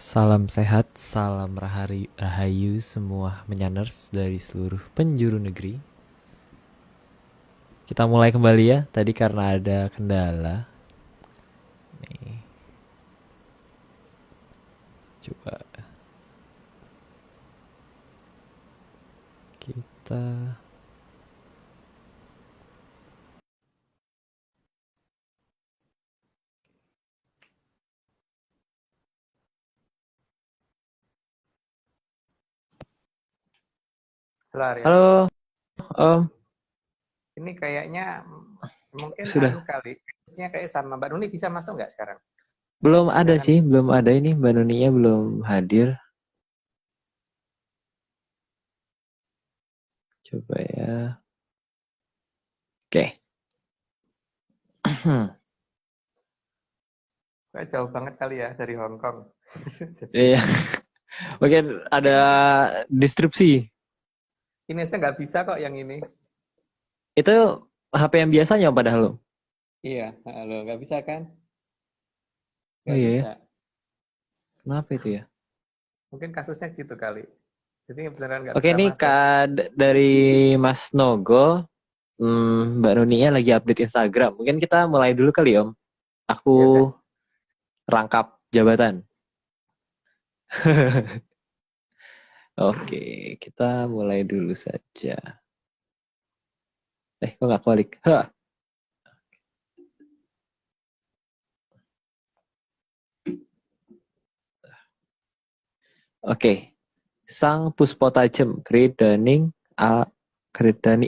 Salam sehat, salam rahayu semua menyaners dari seluruh penjuru negeri. Kita mulai kembali ya, tadi karena ada kendala. Nih, coba kita... Halo Arya, Halo, Om. ini kayaknya mungkin Sudah. kali, kayaknya kayak sama Mbak Nuni bisa masuk nggak sekarang? Belum ada Silakan. sih, belum ada ini. Mbak Nuninya belum hadir. Coba ya. Oke. Kayak jauh banget kali ya dari Hong Kong. Jadi Iya, mungkin ada disrupsi. ini aja nggak bisa kok yang ini. Itu HP yang biasanya Om, padahal Om. Iya, halo, nggak bisa kan? Oh Nggak iya ya, bisa. kenapa itu ya? Mungkin kasusnya gitu kali. Jadi beneran nggak Oke, bisa ini masuk. dari Mas Nogo. Mbak Nuninya lagi update Instagram. Mungkin kita mulai dulu kali Om. Aku Ya udah. rangkap jabatan. Oke, kita mulai dulu saja. Kok nggak balik? Hah. Oke, sang puspa tajem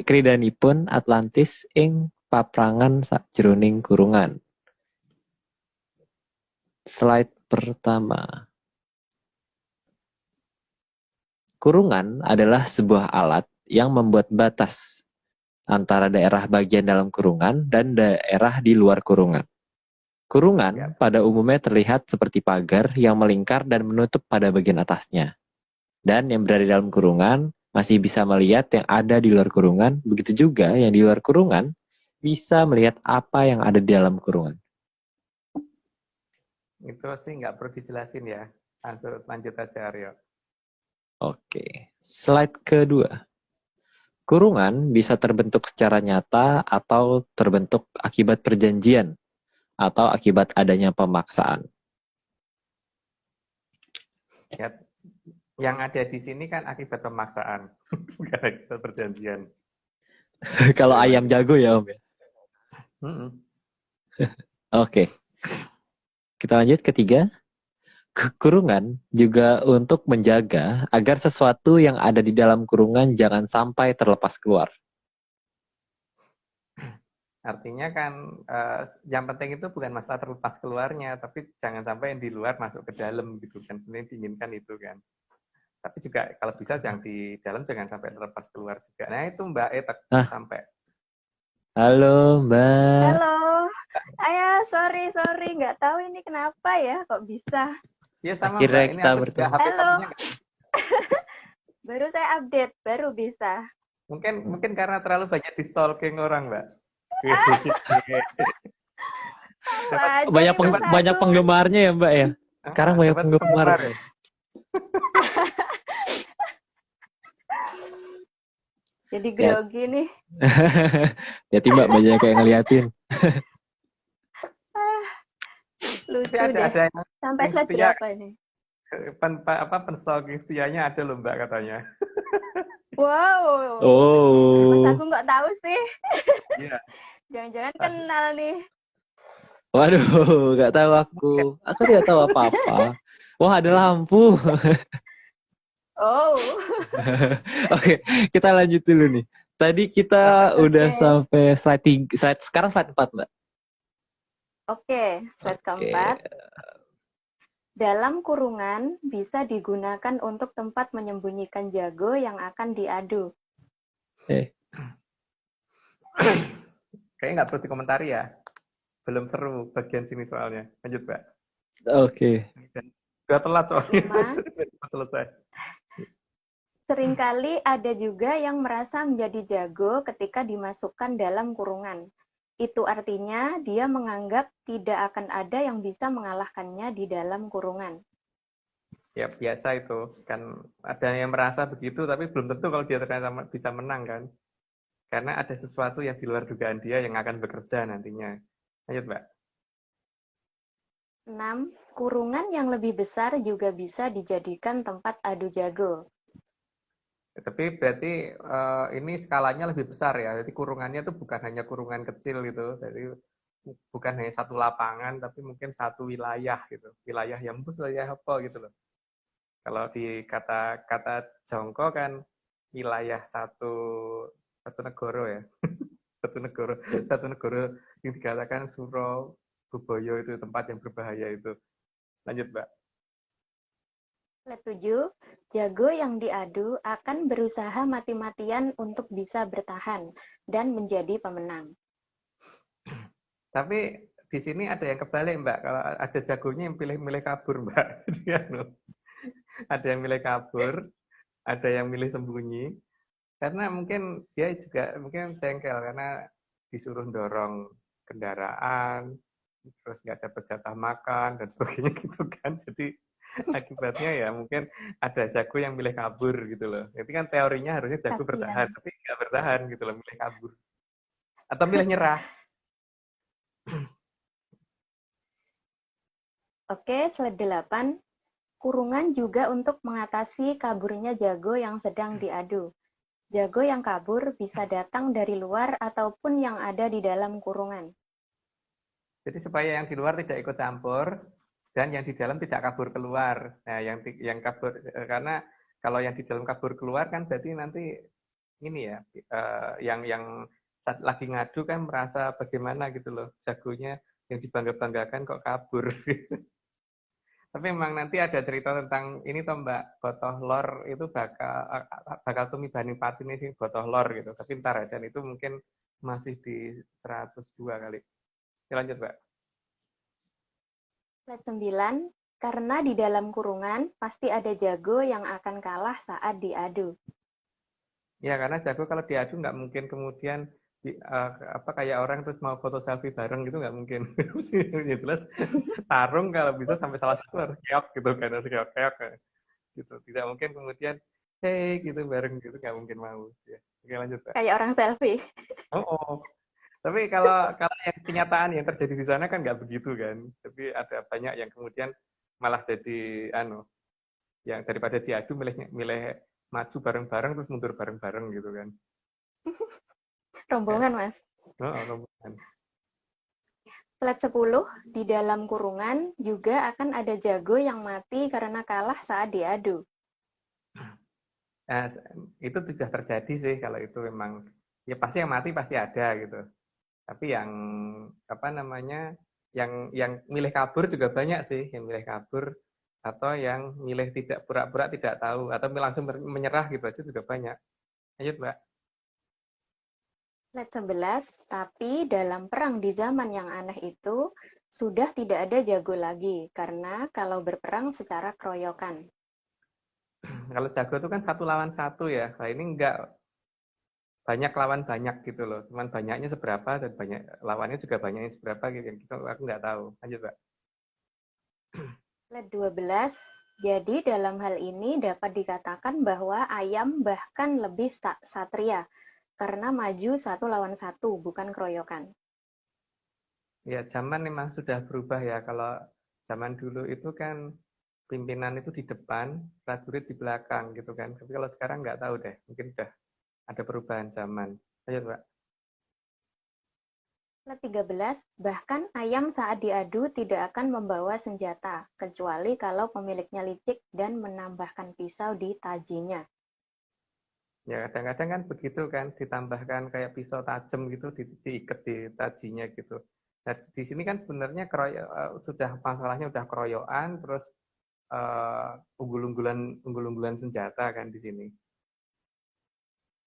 kridanipun Atlantis ing paprangan sakjroning kurungan. Slide pertama. Kurungan adalah sebuah alat yang membuat batas antara daerah bagian dalam kurungan dan daerah di luar kurungan. Kurungan Ya. pada umumnya terlihat seperti pagar yang melingkar dan menutup pada bagian atasnya. Dan yang berada di dalam kurungan masih bisa melihat yang ada di luar kurungan, begitu juga yang di luar kurungan bisa melihat apa yang ada di dalam kurungan. Itu sih nggak perlu dijelasin ya. Langsung lanjut aja Aryo. Oke, slide kedua. Kurungan bisa terbentuk secara nyata atau terbentuk akibat perjanjian atau akibat adanya pemaksaan. Ya, yang ada di sini kan akibat pemaksaan, bukan akibat perjanjian. Kalau Ayo ayam lanjut. jago ya Om ya. Oke, kita lanjut ketiga. Kurungan juga untuk menjaga agar sesuatu yang ada di dalam kurungan jangan sampai terlepas keluar. Artinya kan yang penting itu bukan masalah terlepas keluarnya, tapi jangan sampai yang di luar masuk ke dalam gitu kan. Sebenarnya diinginkan itu kan. Tapi juga kalau bisa yang di dalam jangan sampai terlepas keluar juga. Nah itu Mbak Etek Nah, sampai. halo Mbak. Halo, sorry, nggak tahu ini kenapa ya, kok bisa. Iya sama Mbak, Akhirnya ini kita aku juga bertemu. HP Halo, satunya baru saya update, baru bisa. mungkin karena terlalu banyak di stalking orang Mbak. Tahu dapat aja Banyak nih Mas banyak Agung. penggemarnya ya Mbak ya. Sekarang banyak dapat penggemar. penggemar ya. Jadi Ya, grogi nih. ya Mbak banyak kayak ngeliatin. Ah, Tapi lucu deh. ada Sampai yang slide setia, berapa ini? penstalking setianya ada loh Mbak katanya. Wow, Mas Oh, Agung nggak tahu sih. Iya. Jangan-jangan kenal nih. waduh, nggak tahu aku. Aku tidak tahu apa-apa. Wah, ada lampu. Oh, Oke, kita lanjut dulu nih. Tadi kita Sampai udah oke. sampai slide 3, sekarang slide 4, Mbak. Oke, slide Oke. keempat. Dalam kurungan bisa digunakan untuk tempat menyembunyikan jago yang akan diadu. Eh, kayaknya nggak perlu dikomentari ya. Belum seru bagian sini soalnya. Lanjut Mbak. oke. Udah telat soalnya. 5. Selesai. Seringkali ada juga yang merasa menjadi jago ketika dimasukkan dalam kurungan. Itu artinya dia menganggap tidak akan ada yang bisa mengalahkannya di dalam kurungan. Ya biasa itu kan, ada yang merasa begitu tapi belum tentu kalau dia ternyata bisa menang kan, karena ada sesuatu yang di luar dugaan dia yang akan bekerja nantinya. Lanjut Mbak. 6. Kurungan yang lebih besar juga bisa dijadikan tempat adu jago. Tapi berarti ini skalanya lebih besar ya, jadi kurungannya tuh bukan hanya kurungan kecil gitu, jadi bukan hanya satu lapangan tapi mungkin satu wilayah gitu, wilayah yang wilayah apa gitu loh. Kalau di kata jongko kan wilayah satu negara ya. Satu negara yang dikatakan Suro Buboyo itu tempat yang berbahaya itu. Lanjut, Mbak. Slide 7. Jago yang diadu akan berusaha mati-matian untuk bisa bertahan dan menjadi pemenang. Tapi di sini ada yang kebalik, Mbak. Kalau ada jagonya yang pilih-milih kabur, Mbak. Jadi ada yang milih kabur, ada yang milih sembunyi. Karena mungkin dia juga mungkin jengkel karena disuruh dorong kendaraan, terus nggak dapat jatah makan dan sebagainya gitu kan. Jadi akibatnya ya mungkin ada jago yang milih kabur gitu loh. Jadi kan teorinya harusnya jago bertahan, Kasihan. tapi nggak bertahan gitu loh, milih kabur. Atau milih nyerah. Oke, slide 8. Kurungan juga untuk mengatasi kaburnya jago yang sedang diadu. Jago yang kabur bisa datang dari luar ataupun yang ada di dalam kurungan. Jadi supaya yang di luar tidak ikut campur dan yang di dalam tidak kabur keluar. Nah, yang kabur karena kalau yang di dalam kabur keluar kan berarti nanti ini ya yang saat lagi ngadu kan merasa bagaimana gitu loh, jagonya yang dibangga-banggakan kok kabur. Tapi memang nanti ada cerita tentang ini toh Mbak, Botoh Lor itu bakal tumibani patin ini Botoh Lor gitu. Tapi ntar ya, dan itu mungkin masih di 102 kali. Ya, lanjut Mbak. Slide 9. Karena di dalam kurungan pasti ada jago yang akan kalah saat diadu. Ya karena jago kalau diadu nggak mungkin kemudian apa kayak orang terus mau foto selfie bareng gitu nggak mungkin. Ya jelas tarung kalau bisa sampai salah satu harus keok gitu kan, harus keok gitu. Tidak mungkin kemudian hey gitu bareng gitu, nggak mungkin mau. Ya. Oke lanjut Pak. Kayak orang selfie. Oh, oh. Tapi kalau yang kenyataan yang terjadi di sana kan nggak begitu kan. Tapi ada banyak yang kemudian malah jadi yang daripada diadu milih milih maju bareng-bareng terus mundur bareng-bareng gitu kan. Ya. Rombongan, Mas. Oh, rombongan. Slide 10. Di dalam kurungan juga akan ada jago yang mati karena kalah saat diadu. Nah, itu sudah terjadi sih kalau itu memang ya pasti yang mati pasti ada gitu. Tapi yang apa namanya yang milih kabur juga banyak sih, yang milih kabur atau yang milih tidak pura-pura tidak tahu atau langsung menyerah gitu aja juga banyak. Lanjut, Mbak. Slide 11. Tapi dalam perang di zaman yang aneh itu sudah tidak ada jago lagi karena kalau berperang secara keroyokan. Kalau jago itu kan satu lawan satu ya. Nah, ini enggak banyak lawan banyak gitu loh. Cuman banyaknya seberapa dan banyak lawannya juga banyaknya seberapa gitu. Yang kita aku nggak tahu. Lanjut, Mbak. Slide 12. Jadi dalam hal ini dapat dikatakan bahwa ayam bahkan lebih satria karena maju satu lawan satu, bukan keroyokan. Ya, zaman memang sudah berubah ya. Kalau zaman dulu itu kan pimpinan itu di depan, prajurit di belakang gitu kan. Tapi kalau sekarang nggak tahu deh, mungkin udah ada perubahan zaman. Ayo, Mbak. Slide 13. Bahkan ayam saat diadu tidak akan membawa senjata, kecuali kalau pemiliknya licik dan menambahkan pisau di tajinya. Ya, kadang-kadang kan begitu kan, ditambahkan kayak pisau tajam gitu, diikat di tajinya gitu. Nah, di sini kan sebenarnya sudah masalahnya udah keroyokan, terus unggul-unggulan senjata kan di sini.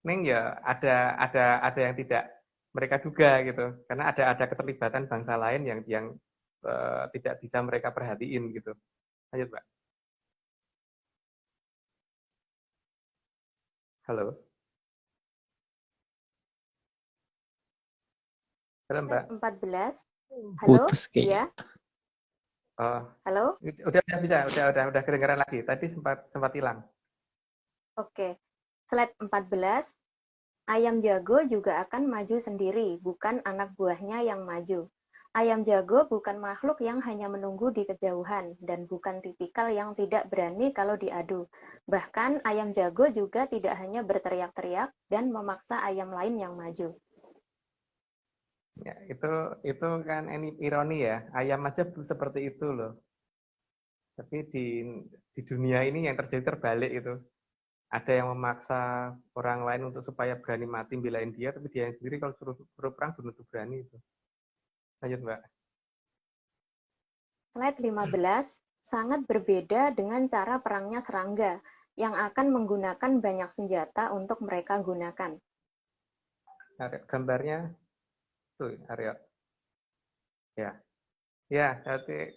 Neng ya ada yang tidak mereka duga gitu, karena ada keterlibatan bangsa lain yang tidak bisa mereka perhatiin gitu. Lanjut, Mbak. Halo, halo Mbak. Slide 14. Halo, Putus kayaknya. ya. Oh, Halo? udah bisa, udah kedengaran lagi. Tadi sempat hilang. Oke. Slide 14. Ayam jago juga akan maju sendiri, bukan anak buahnya yang maju. Ayam jago bukan makhluk yang hanya menunggu di kejauhan, dan bukan tipikal yang tidak berani kalau diadu. Bahkan ayam jago juga tidak hanya berteriak-teriak dan memaksa ayam lain yang maju. Ya, itu kan ini ironi ya. Ayam aja seperti itu loh. Tapi di dunia ini yang terjadi terbalik itu. Ada yang memaksa orang lain untuk supaya berani mati belain dia, tapi dia sendiri kalau suruh perang belum tentu berani itu. Lanjut, Mbak. Slide 15 sangat berbeda dengan cara perangnya serangga yang akan menggunakan banyak senjata untuk mereka gunakan. Gambarnya tuh, Aryo. Ya. Ya,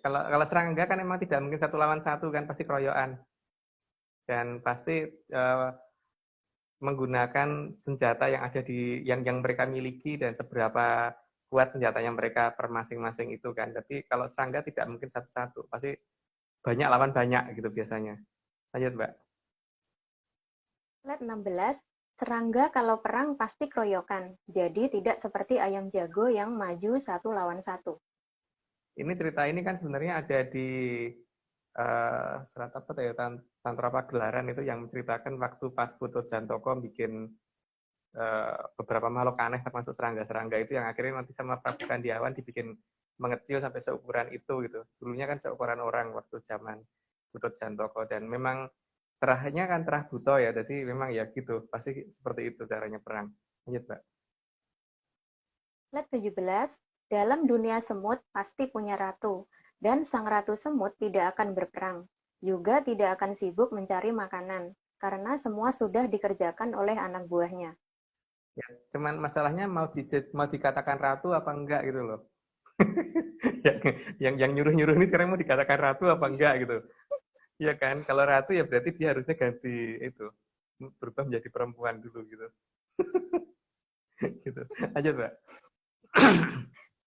kalau serangga kan memang tidak mungkin satu lawan satu kan, pasti keroyokan. Dan pasti menggunakan senjata yang ada yang mereka miliki dan seberapa kuat senjatanya mereka per masing-masing itu kan. Jadi kalau serangga tidak mungkin satu-satu, pasti banyak lawan banyak gitu biasanya. Lanjut, Mbak. Slide 16, serangga kalau perang pasti keroyokan, jadi tidak seperti ayam jago yang maju satu lawan satu. Ini cerita ini kan sebenarnya ada di serat apa tuh ya, Tantra Pagelaran itu yang menceritakan waktu pas Putut Jantoko bikin beberapa makhluk aneh termasuk serangga-serangga itu yang akhirnya nanti sama Prabu Kandiawan dibikin mengecil sampai seukuran itu gitu. Dulunya kan seukuran orang waktu zaman Putut Jantoko dan memang terahnya kan terah buto ya, jadi memang ya gitu, pasti seperti itu caranya perang. Lanjut, Mbak. Slide 17, dalam dunia semut pasti punya ratu, dan sang ratu semut tidak akan berperang, juga tidak akan sibuk mencari makanan, karena semua sudah dikerjakan oleh anak buahnya. Ya, cuman masalahnya mau dikatakan ratu apa enggak gitu loh. yang nyuruh-nyuruh ini sekarang mau dikatakan ratu apa enggak gitu. Iya kan? Kalau ratu ya berarti dia harusnya ganti itu. Berubah menjadi perempuan dulu gitu. Gitu. Lanjut, Mbak.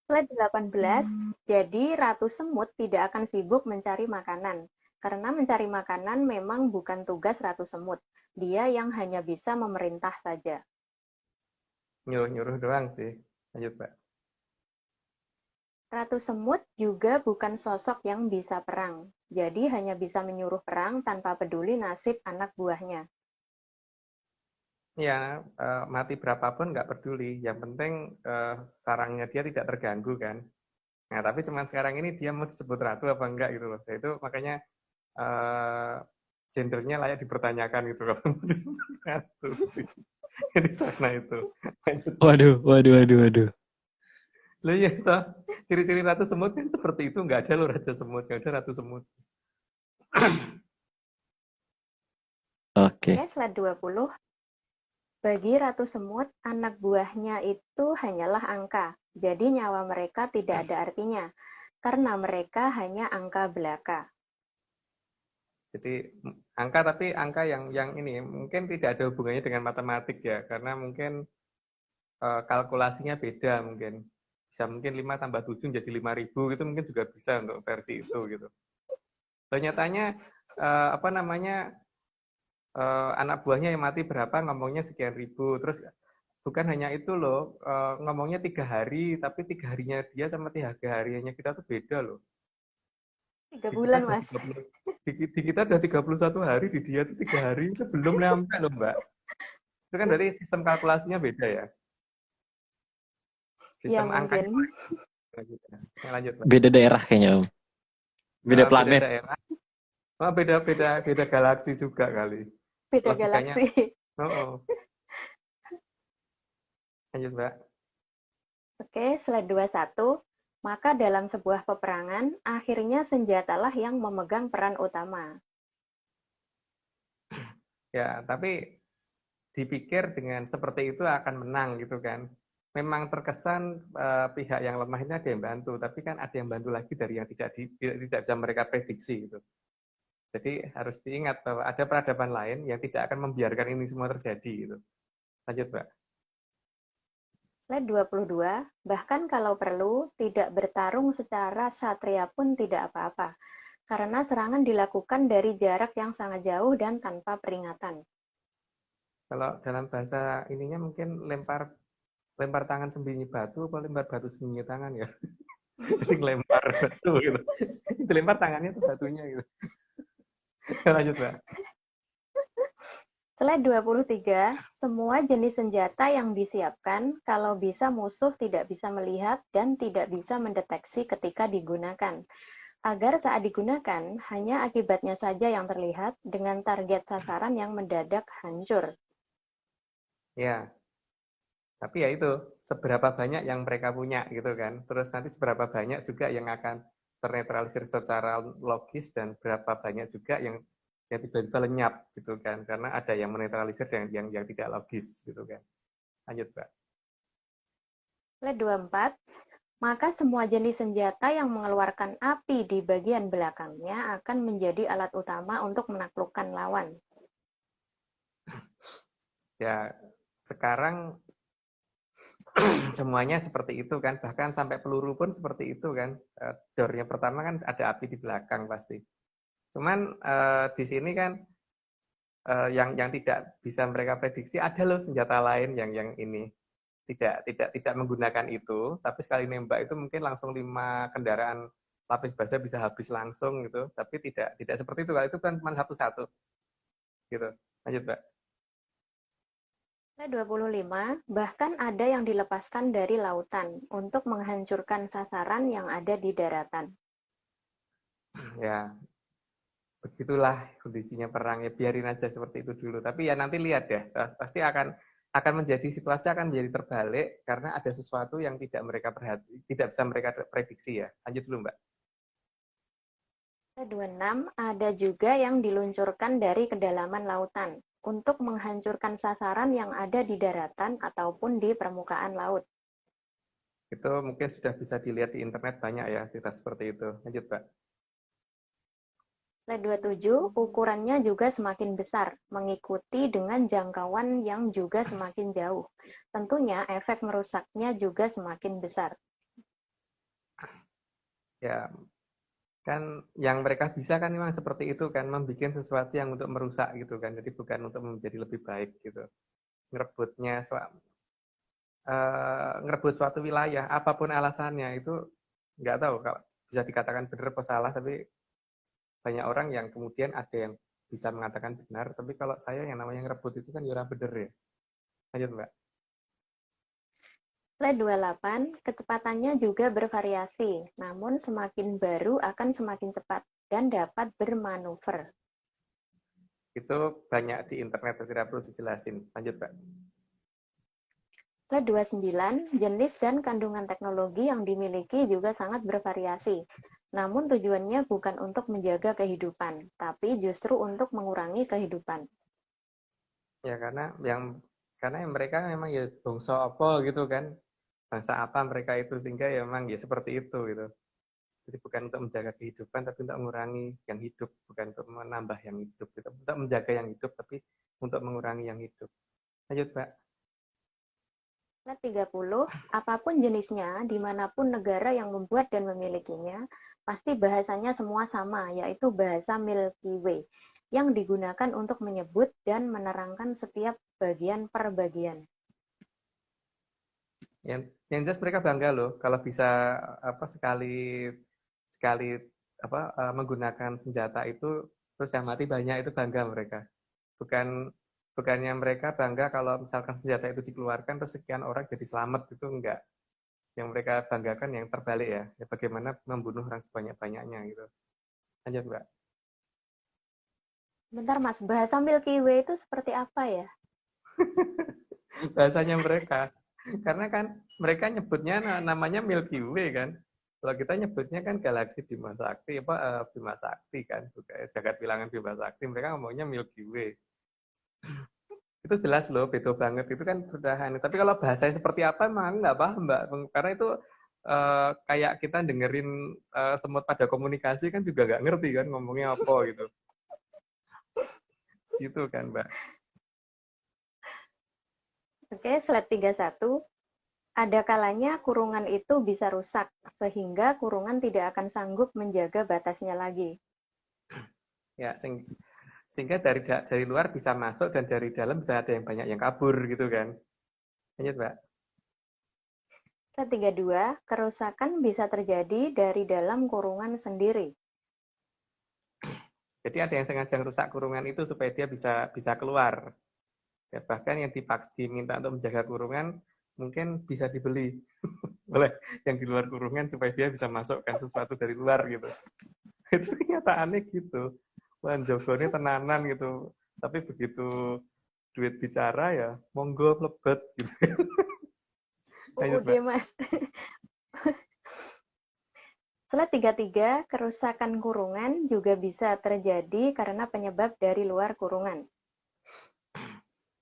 Slide 18, jadi ratu semut tidak akan sibuk mencari makanan, karena mencari makanan memang bukan tugas ratu semut. Dia yang hanya bisa memerintah saja. Nyuruh-nyuruh doang sih. Lanjut, Mbak. Ratu semut juga bukan sosok yang bisa perang, jadi hanya bisa menyuruh perang tanpa peduli nasib anak buahnya. Ya, mati berapapun nggak peduli. Yang penting sarangnya dia tidak terganggu kan. Nah, tapi cuman sekarang ini dia mau disebut ratu apa enggak gitu loh. Nah, itu makanya gendernya layak dipertanyakan gitu kalau mau disebut ratu. Di sana itu. Lanjut, Mbak. Waduh. Loh iya, toh. Ciri-ciri ratu semut kan seperti itu. Nggak ada loh raja semut, nggak ada ratu semut. Oke. Oke, slide 20. Bagi ratu semut, anak buahnya itu hanyalah angka, jadi nyawa mereka tidak ada artinya, karena mereka hanya angka belaka. Jadi angka tapi angka yang ini mungkin tidak ada hubungannya dengan matematik ya, karena mungkin kalkulasinya beda mungkin. Bisa mungkin 5 tambah 7 jadi 5.000 gitu mungkin juga bisa untuk versi itu gitu. Ternyatanya apa namanya anak buahnya yang mati berapa ngomongnya sekian ribu. Terus bukan hanya itu loh, ngomongnya 3 hari, tapi 3 harinya dia sama 3 harinya kita tuh beda loh. 3 Di kita bulan, udah Mas. 30, di kita udah 31 hari, di dia tuh 3 hari itu belum nyampe loh, Mbak. Itu kan dari sistem kalkulasinya beda ya. Ya, Sistem angkanya mungkin. lanjut, lanjut, Mbak. Beda daerah kayaknya, Om. Beda Beda planet. daerah. Oh, beda galaksi juga kali. Beda Logikanya. galaksi. Oh. Lanjut, Mbak. Oke, slide 21. Maka dalam sebuah peperangan, akhirnya senjatalah yang memegang peran utama. Ya, tapi dipikir dengan seperti itu akan menang gitu kan. Memang terkesan pihak yang lemah ini ada yang bantu, tapi kan ada yang bantu lagi dari yang tidak bisa mereka prediksi gitu. Jadi harus diingat bahwa ada peradaban lain yang tidak akan membiarkan ini semua terjadi gitu. Lanjut, Mbak. Slide 22, bahkan kalau perlu, tidak bertarung secara satria pun tidak apa-apa, karena serangan dilakukan dari jarak yang sangat jauh dan tanpa peringatan. Kalau dalam bahasa ininya mungkin lempar tangan sembunyi batu atau lempar batu sembunyi tangan ya. Jadi lempar batu gitu. Itu lempar tangannya tuh batunya gitu. Lanjut, Mbak. Slide 23, semua jenis senjata yang disiapkan kalau bisa musuh tidak bisa melihat dan tidak bisa mendeteksi ketika digunakan. Agar saat digunakan, hanya akibatnya saja yang terlihat dengan target sasaran yang mendadak hancur. Ya, tapi ya itu, seberapa banyak yang mereka punya gitu kan. Terus nanti seberapa banyak juga yang akan ternetralisir secara logis dan berapa banyak juga yang tiba-tiba lenyap gitu kan. Karena ada yang menetralisir dan yang tidak logis gitu kan. Lanjut, Mbak. Slide 24, maka semua jenis senjata yang mengeluarkan api di bagian belakangnya akan menjadi alat utama untuk menaklukkan lawan. Ya, sekarang semuanya seperti itu kan, bahkan sampai peluru pun seperti itu kan. Door-nya pertama kan ada api di belakang pasti. Cuman di sini kan yang tidak bisa mereka prediksi ada loh senjata lain yang ini tidak menggunakan itu, tapi sekali nembak itu mungkin langsung 5 kendaraan lapis baja bisa habis langsung gitu. Tapi tidak seperti itu, kalau itu kan cuma satu-satu gitu. Lanjut, Mbak. 25, bahkan ada yang dilepaskan dari lautan untuk menghancurkan sasaran yang ada di daratan. Ya, begitulah kondisinya perang, ya biarin aja seperti itu dulu. Tapi ya nanti lihat ya, pasti akan menjadi situasi akan menjadi terbalik karena ada sesuatu yang tidak bisa mereka prediksi ya. Lanjut dulu, Mbak. 26, ada juga yang diluncurkan dari kedalaman lautan untuk menghancurkan sasaran yang ada di daratan ataupun di permukaan laut. Itu mungkin sudah bisa dilihat di internet banyak ya cerita seperti itu. Lanjut, Mbak. Slide 27, ukurannya juga semakin besar, mengikuti dengan jangkauan yang juga semakin jauh. Tentunya efek merusaknya juga semakin besar. Ya, kan yang mereka bisa kan memang seperti itu kan, membuat sesuatu yang untuk merusak gitu kan. Jadi bukan untuk menjadi lebih baik gitu. Ngerebut suatu wilayah, apapun alasannya itu nggak tahu kalau bisa dikatakan benar atau salah, tapi banyak orang yang kemudian ada yang bisa mengatakan benar, tapi kalau saya yang namanya ngerebut itu kan ya benar ya. Lanjut, Mbak. Slide 28, kecepatannya juga bervariasi, namun semakin baru akan semakin cepat dan dapat bermanuver. Itu banyak di internet, tidak perlu dijelasin. Lanjut, Mbak. Slide 29, jenis dan kandungan teknologi yang dimiliki juga sangat bervariasi. Namun tujuannya bukan untuk menjaga kehidupan, tapi justru untuk mengurangi kehidupan. Ya karena mereka memang ya bangsa apa gitu kan, bangsa apa mereka itu, sehingga ya memang ya seperti itu gitu. Jadi bukan untuk menjaga kehidupan, tapi untuk mengurangi yang hidup, bukan untuk menambah yang hidup, gitu. Untuk menjaga yang hidup, tapi untuk mengurangi yang hidup. Lanjut, Mbak. Slide 30, apapun jenisnya, dimanapun negara yang membuat dan memilikinya, pasti bahasanya semua sama, yaitu bahasa Milky Way, yang digunakan untuk menyebut dan menerangkan setiap bagian per bagian. Yang jelas mereka bangga loh kalau bisa sekali sekali menggunakan senjata itu terus yang mati banyak, itu bangga mereka. Bukannya mereka bangga kalau misalkan senjata itu dikeluarkan terus sekian orang jadi selamat, itu enggak. Yang mereka banggakan yang terbalik ya bagaimana membunuh orang sebanyak-banyaknya gitu. Lanjut, Mbak. Bentar Mas, bahasa Milky Way itu seperti apa ya? Bahasanya mereka. Karena kan mereka nyebutnya namanya Milky Way kan. Kalau kita nyebutnya kan galaksi Bima Sakti, Bima Sakti kan, jagat bilangan Bima Sakti. Mereka ngomongnya Milky Way. Itu jelas loh, beda banget. Itu kan sudah aneh. Tapi kalau bahasanya seperti apa, emang nggak paham, Mbak. Karena itu kayak kita dengerin semut pada komunikasi kan juga nggak ngerti kan ngomongnya apa gitu. Gitu kan, Mbak. Oke, slide 31. Ada kalanya kurungan itu bisa rusak, sehingga kurungan tidak akan sanggup menjaga batasnya lagi. Ya, sehingga dari luar bisa masuk dan dari dalam bisa ada yang banyak yang kabur gitu kan. Lanjut, Mbak. Ketiga dua, kerusakan bisa terjadi dari dalam kurungan sendiri. Jadi ada yang sengaja rusak kurungan itu supaya dia bisa keluar. Ya, bahkan yang diminta untuk menjaga kurungan mungkin bisa dibeli oleh yang di luar kurungan supaya dia bisa masukkan sesuatu dari luar gitu. Itu kenyataannya gitu. Wah, jogone tenanan gitu. Tapi begitu duit bicara ya, monggo mlebet gitu. Lanjut, UUD Mbak. Mas. Setelah tiga, kerusakan kurungan juga bisa terjadi karena penyebab dari luar kurungan.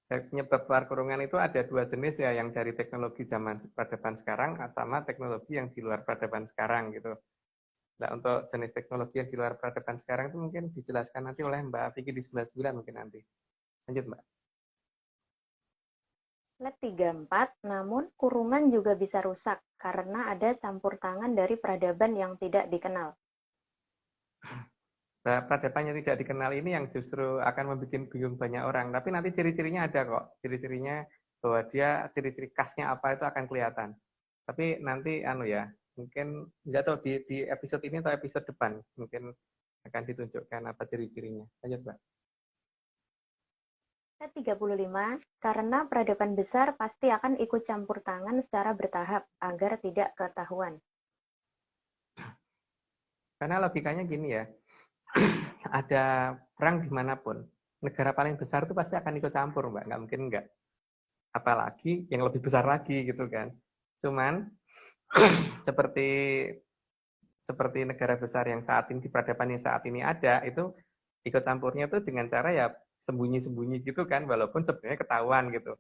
Penyebab luar kurungan itu ada dua jenis ya, yang dari teknologi zaman peradaban sekarang sama teknologi yang di luar peradaban sekarang gitu. Nah, untuk jenis teknologi yang di luar peradaban sekarang itu mungkin dijelaskan nanti oleh Mbak Vicky di 99 mungkin nanti. Lanjut, Mbak. Slide 34, namun kurungan juga bisa rusak karena ada campur tangan dari peradaban yang tidak dikenal. Nah, peradaban yang tidak dikenal ini yang justru akan membuat bingung banyak orang. Tapi nanti ciri-cirinya ada kok. Ciri-cirinya bahwa dia ciri-ciri khasnya apa itu akan kelihatan. Tapi nanti mungkin nggak tahu di episode ini atau episode depan mungkin akan ditunjukkan apa ciri-cirinya. Lanjut, Mbak. Slide 35, karena peradaban besar pasti akan ikut campur tangan secara bertahap agar tidak ketahuan. Karena logikanya gini ya, ada perang dimanapun, negara paling besar itu pasti akan ikut campur, Mbak. Nggak mungkin nggak. Apalagi yang lebih besar lagi gitu kan. Cuman seperti negara besar yang saat ini di peradaban yang saat ini ada, itu ikut campurnya tuh dengan cara ya sembunyi-sembunyi gitu kan, walaupun sebenarnya ketahuan gitu.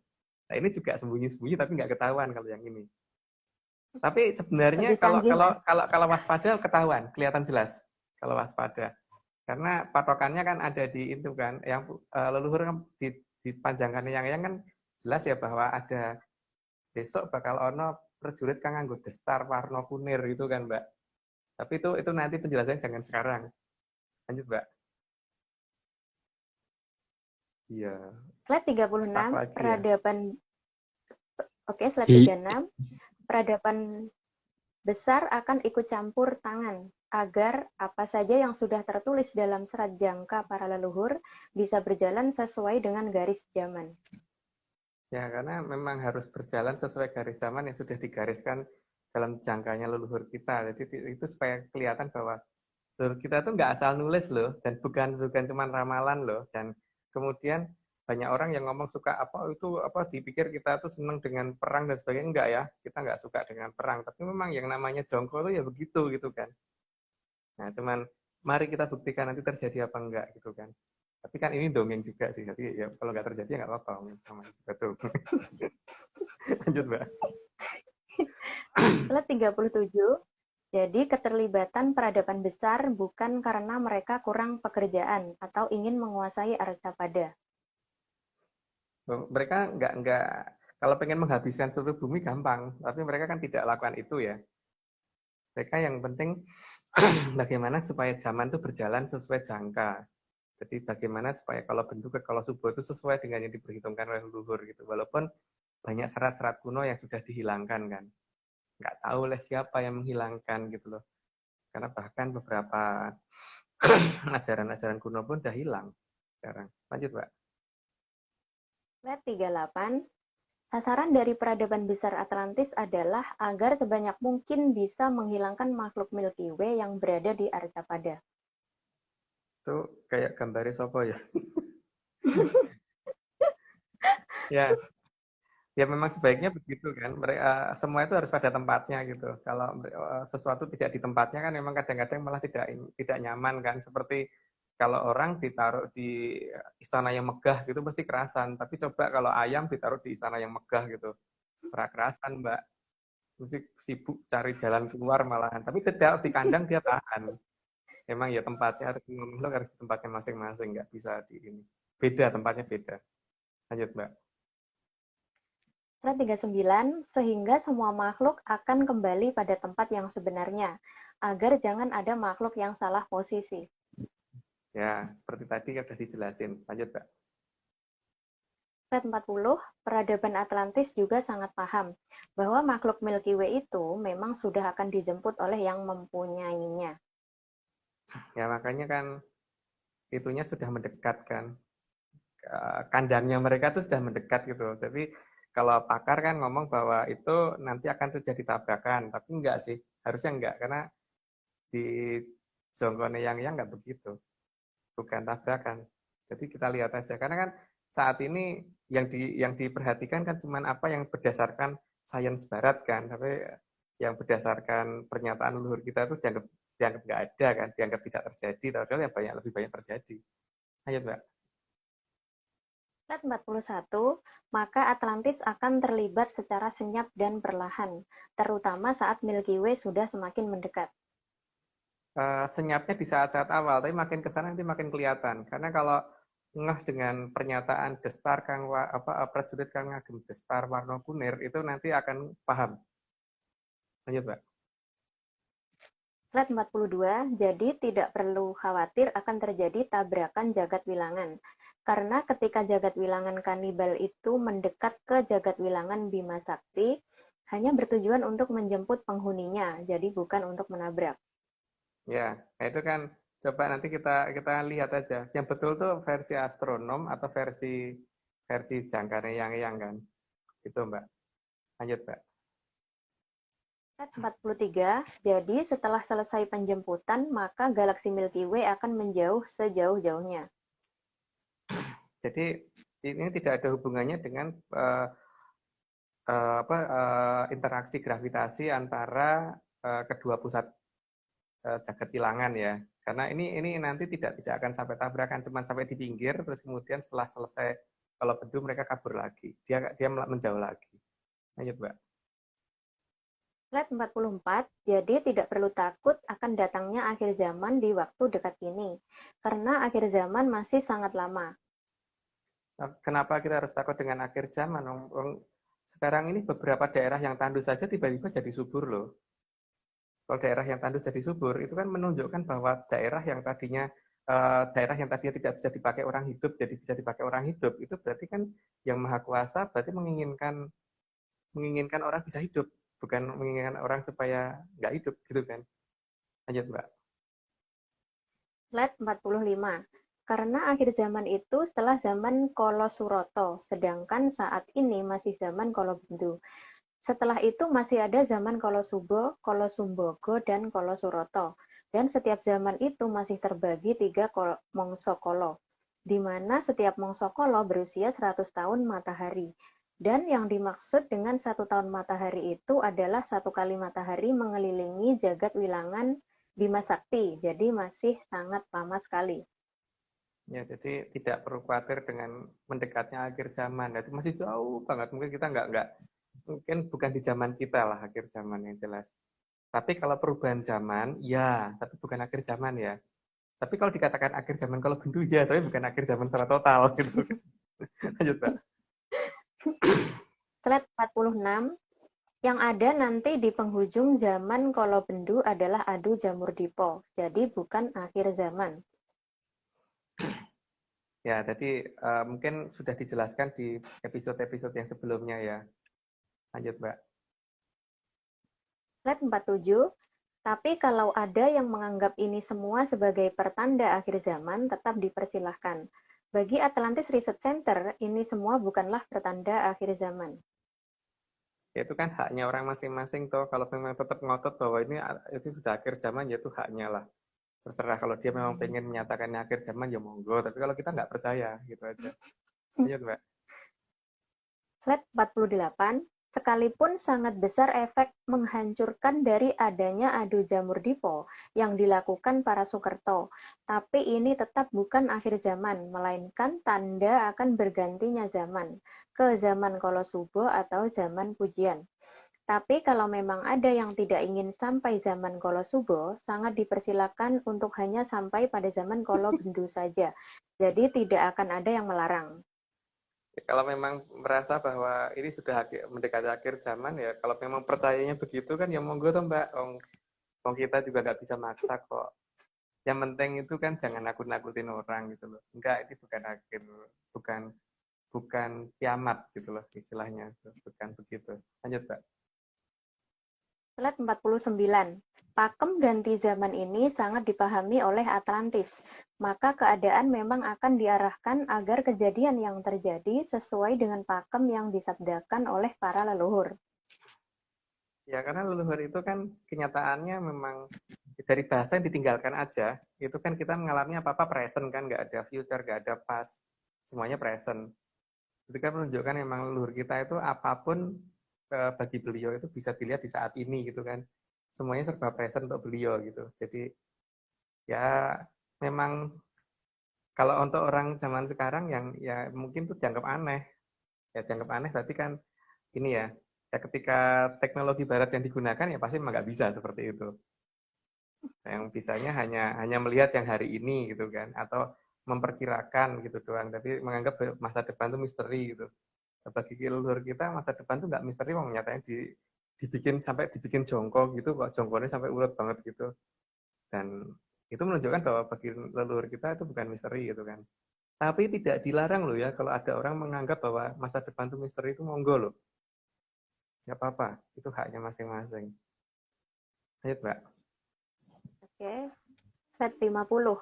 Nah, ini juga sembunyi-sembunyi tapi nggak ketahuan kalau yang ini. Tapi sebenarnya Lebih canggih, Mas. kalau waspada ketahuan, kelihatan jelas kalau waspada. Karena patokannya kan ada di itu kan, yang leluhur kan dipanjangkan yang kan jelas ya bahwa ada besok bakal ono prajurit kang nganggo destar warna kunir gitu kan, Mbak. Tapi itu nanti penjelasannya jangan sekarang. Lanjut, Mbak. Iya, Slide staff 36, lagi ya. peradaban Oke, slide Hi. 36, peradaban besar akan ikut campur tangan agar apa saja yang sudah tertulis dalam serat jangka para leluhur bisa berjalan sesuai dengan garis zaman. Ya, karena memang harus berjalan sesuai garis zaman yang sudah digariskan dalam jangkanya leluhur kita. Jadi itu supaya kelihatan bahwa leluhur kita tuh nggak asal nulis loh, dan bukan cuma ramalan loh. Dan kemudian banyak orang yang ngomong suka dipikir kita tuh seneng dengan perang dan sebagainya. Enggak ya, kita nggak suka dengan perang. Tapi memang yang namanya jongko tuh ya begitu gitu kan. Nah, cuman mari kita buktikan nanti terjadi apa enggak gitu kan. Tapi kan ini dongeng juga sih. Jadi ya kalau nggak terjadi ya nggak apa-apa. Betul. Lanjut, Mbak. Slide 37, jadi keterlibatan peradaban besar bukan karena mereka kurang pekerjaan atau ingin menguasai Arcapada. Mereka nggak kalau pengen menghabiskan seluruh bumi gampang, tapi mereka kan tidak lakukan itu ya. Mereka yang penting bagaimana supaya zaman itu berjalan sesuai jangka. Jadi bagaimana supaya kalau bentuk kalau subuh itu sesuai dengan yang diperhitungkan oleh leluhur gitu. Walaupun banyak serat-serat kuno yang sudah dihilangkan kan. Nggak tahu oleh siapa yang menghilangkan gitu loh. Karena bahkan beberapa ajaran-ajaran kuno pun udah hilang sekarang. Lanjut, Pak. Slide 38, sasaran dari peradaban besar Atlantis adalah agar sebanyak mungkin bisa menghilangkan makhluk Milky Way yang berada di Arcapada. Itu kayak gambarnya sopo ya. Ya, ya memang sebaiknya begitu kan. Mereka semua itu harus pada tempatnya gitu. Kalau sesuatu tidak di tempatnya kan memang kadang-kadang malah tidak nyaman kan. Seperti kalau orang ditaruh di istana yang megah gitu pasti kerasan. Tapi coba kalau ayam ditaruh di istana yang megah gitu, kerasan, Mbak. Mesti sibuk cari jalan keluar malahan. Tapi tidak di kandang dia tahan. Memang ya tempatnya harus di tempatnya masing-masing, nggak bisa di ini. Beda tempatnya beda. Lanjut, Mbak. Slide 39, sehingga semua makhluk akan kembali pada tempat yang sebenarnya, agar jangan ada makhluk yang salah posisi. Ya, seperti tadi sudah dijelasin. Lanjut, Pak. Slide 40, peradaban Atlantis juga sangat paham bahwa makhluk Milky Way itu memang sudah akan dijemput oleh yang mempunyainya. Ya, makanya kan itunya sudah mendekat kan. Kandangnya mereka itu sudah mendekat gitu. Tapi kalau pakar kan ngomong bahwa itu nanti akan terjadi tabrakan. Tapi enggak sih. Harusnya enggak. Karena di Jongkone yang enggak begitu. Bukan tabrakan. Jadi kita lihat aja. Karena kan saat ini yang diperhatikan kan cuma apa yang berdasarkan sains barat kan, tapi yang berdasarkan pernyataan leluhur kita itu dianggap nggak ada kan, dianggap tidak terjadi, padahal yang lebih banyak terjadi. Ayo Mbak. Slide 41, maka Atlantis akan terlibat secara senyap dan perlahan, terutama saat Milky Way sudah semakin mendekat. Senyapnya di saat-saat awal, tapi makin ke sana nanti makin kelihatan. Karena kalau ngeh dengan pernyataan destar kang prajurit kang ngagem destar warna kunir itu nanti akan paham. Lanjut, Mbak. Slide 42, jadi tidak perlu khawatir akan terjadi tabrakan jagat wilangan. Karena ketika jagat wilangan kanibal itu mendekat ke jagat wilangan Bima Sakti, hanya bertujuan untuk menjemput penghuninya, jadi bukan untuk menabrak. Ya, itu kan coba nanti kita lihat aja. Yang betul tuh versi astronom atau versi jangkar yang kan. Itu Mbak. Lanjut Mbak. 43, jadi setelah selesai penjemputan, maka galaksi Milky Way akan menjauh sejauh-jauhnya. Jadi ini tidak ada hubungannya dengan interaksi gravitasi antara kedua pusat jagat wilangan ya. Karena ini nanti tidak akan sampai tabrakan, cuma sampai di pinggir, terus kemudian setelah selesai kalau bedu mereka kabur lagi. Dia menjauh lagi. Lanjut Mbak. Slide 44, jadi tidak perlu takut akan datangnya akhir zaman di waktu dekat ini, karena akhir zaman masih sangat lama. Kenapa kita harus takut dengan akhir zaman? Sekarang ini beberapa daerah yang tandus saja tiba-tiba jadi subur loh. Kalau daerah yang tandus jadi subur, itu kan menunjukkan bahwa daerah yang tadinya tidak bisa dipakai orang hidup jadi bisa dipakai orang hidup. Itu berarti kan yang maha kuasa berarti menginginkan orang bisa hidup, bukan menginginkan orang supaya nggak hidup gitu kan. Lanjut Mbak. Slide 45. Karena akhir zaman itu setelah zaman Kolo Suroto, sedangkan saat ini masih zaman Kolo Bendu. Setelah itu masih ada zaman Kolo Subo, Kolo Sumbogo, dan Kolo Suroto. Dan setiap zaman itu masih terbagi 3 mongso kolo, di mana setiap mongso kolo berusia 100 tahun matahari. Dan yang dimaksud dengan 1 tahun matahari itu adalah 1 kali matahari mengelilingi jagat wilangan Bima Sakti. Jadi masih sangat lama sekali. Ya, jadi tidak perlu khawatir dengan mendekatnya akhir zaman. Itu masih jauh banget. Mungkin kita mungkin bukan di zaman kita lah akhir zaman yang jelas. Tapi kalau perubahan zaman, ya, tapi bukan akhir zaman ya. Tapi kalau dikatakan akhir zaman kalau Bendu ya, tapi bukan akhir zaman secara total gitu. Lanjut, Pak. Slide 46. Yang ada nanti di penghujung zaman Kolo Bendu adalah Adu Jamur Dipo. Jadi bukan akhir zaman. Ya, tadi mungkin sudah dijelaskan di episode-episode yang sebelumnya ya. Lanjut, Mbak. Slide 47. Tapi kalau ada yang menganggap ini semua sebagai pertanda akhir zaman, tetap dipersilahkan. Bagi Atlantis Research Center, ini semua bukanlah pertanda akhir zaman. Ya, itu kan haknya orang masing-masing toh. Kalau memang tetap ngotot bahwa itu sudah akhir zaman, ya itu haknya lah. Terserah kalau dia memang pengen menyatakannya akhir zaman, ya monggo. Tapi kalau kita nggak percaya, gitu aja. Lanjut, Mbak. Slide 48. Sekalipun sangat besar efek menghancurkan dari adanya adu jamur dipo yang dilakukan para Sukerto, tapi ini tetap bukan akhir zaman, melainkan tanda akan bergantinya zaman, ke zaman Kolosubo atau zaman pujian. Tapi kalau memang ada yang tidak ingin sampai zaman Kolosubo, sangat dipersilakan untuk hanya sampai pada zaman Kolo Bendu saja. Jadi tidak akan ada yang melarang. Kalau memang merasa bahwa ini sudah mendekati akhir zaman ya, kalau memang percayanya begitu kan ya monggo toh Mbak. Wong kita juga nggak bisa maksa kok. Yang penting itu kan jangan nakut-nakutin orang gitu loh. Enggak, ini bukan akhir, bukan bukan kiamat gitu loh istilahnya. Bukan begitu. Lanjut Mbak. Slide 49. Pakem ganti zaman ini sangat dipahami oleh Atlantis, maka keadaan memang akan diarahkan agar kejadian yang terjadi sesuai dengan pakem yang disabdakan oleh para leluhur. Ya karena leluhur itu kan kenyataannya memang dari bahasa yang ditinggalkan aja, itu kan kita mengalami apa-apa present kan, nggak ada future, nggak ada past, semuanya present. Itu kan menunjukkan memang leluhur kita itu apapun bagi beliau itu bisa dilihat di saat ini gitu kan. Semuanya serba present untuk beliau gitu. Jadi ya memang kalau untuk orang zaman sekarang yang ya mungkin tuh dianggap aneh. Ya dianggap aneh berarti kan ini ya, ya ketika teknologi barat yang digunakan ya pasti memang nggak bisa seperti itu. Yang bisanya hanya melihat yang hari ini gitu kan, atau memperkirakan gitu doang, tapi menganggap masa depan itu misteri gitu. Bagi leluhur kita masa depan tuh nggak misteri, wong nyatanya dibikin jongkok gitu kok, jongkoknya sampai ulet banget gitu. Dan itu menunjukkan bahwa bagi leluhur kita itu bukan misteri gitu kan. Tapi tidak dilarang loh ya kalau ada orang menganggap bahwa masa depan itu misteri, itu monggo loh. Nggak apa-apa, itu haknya masing-masing. Ayo Mbak. Oke. Slide 50.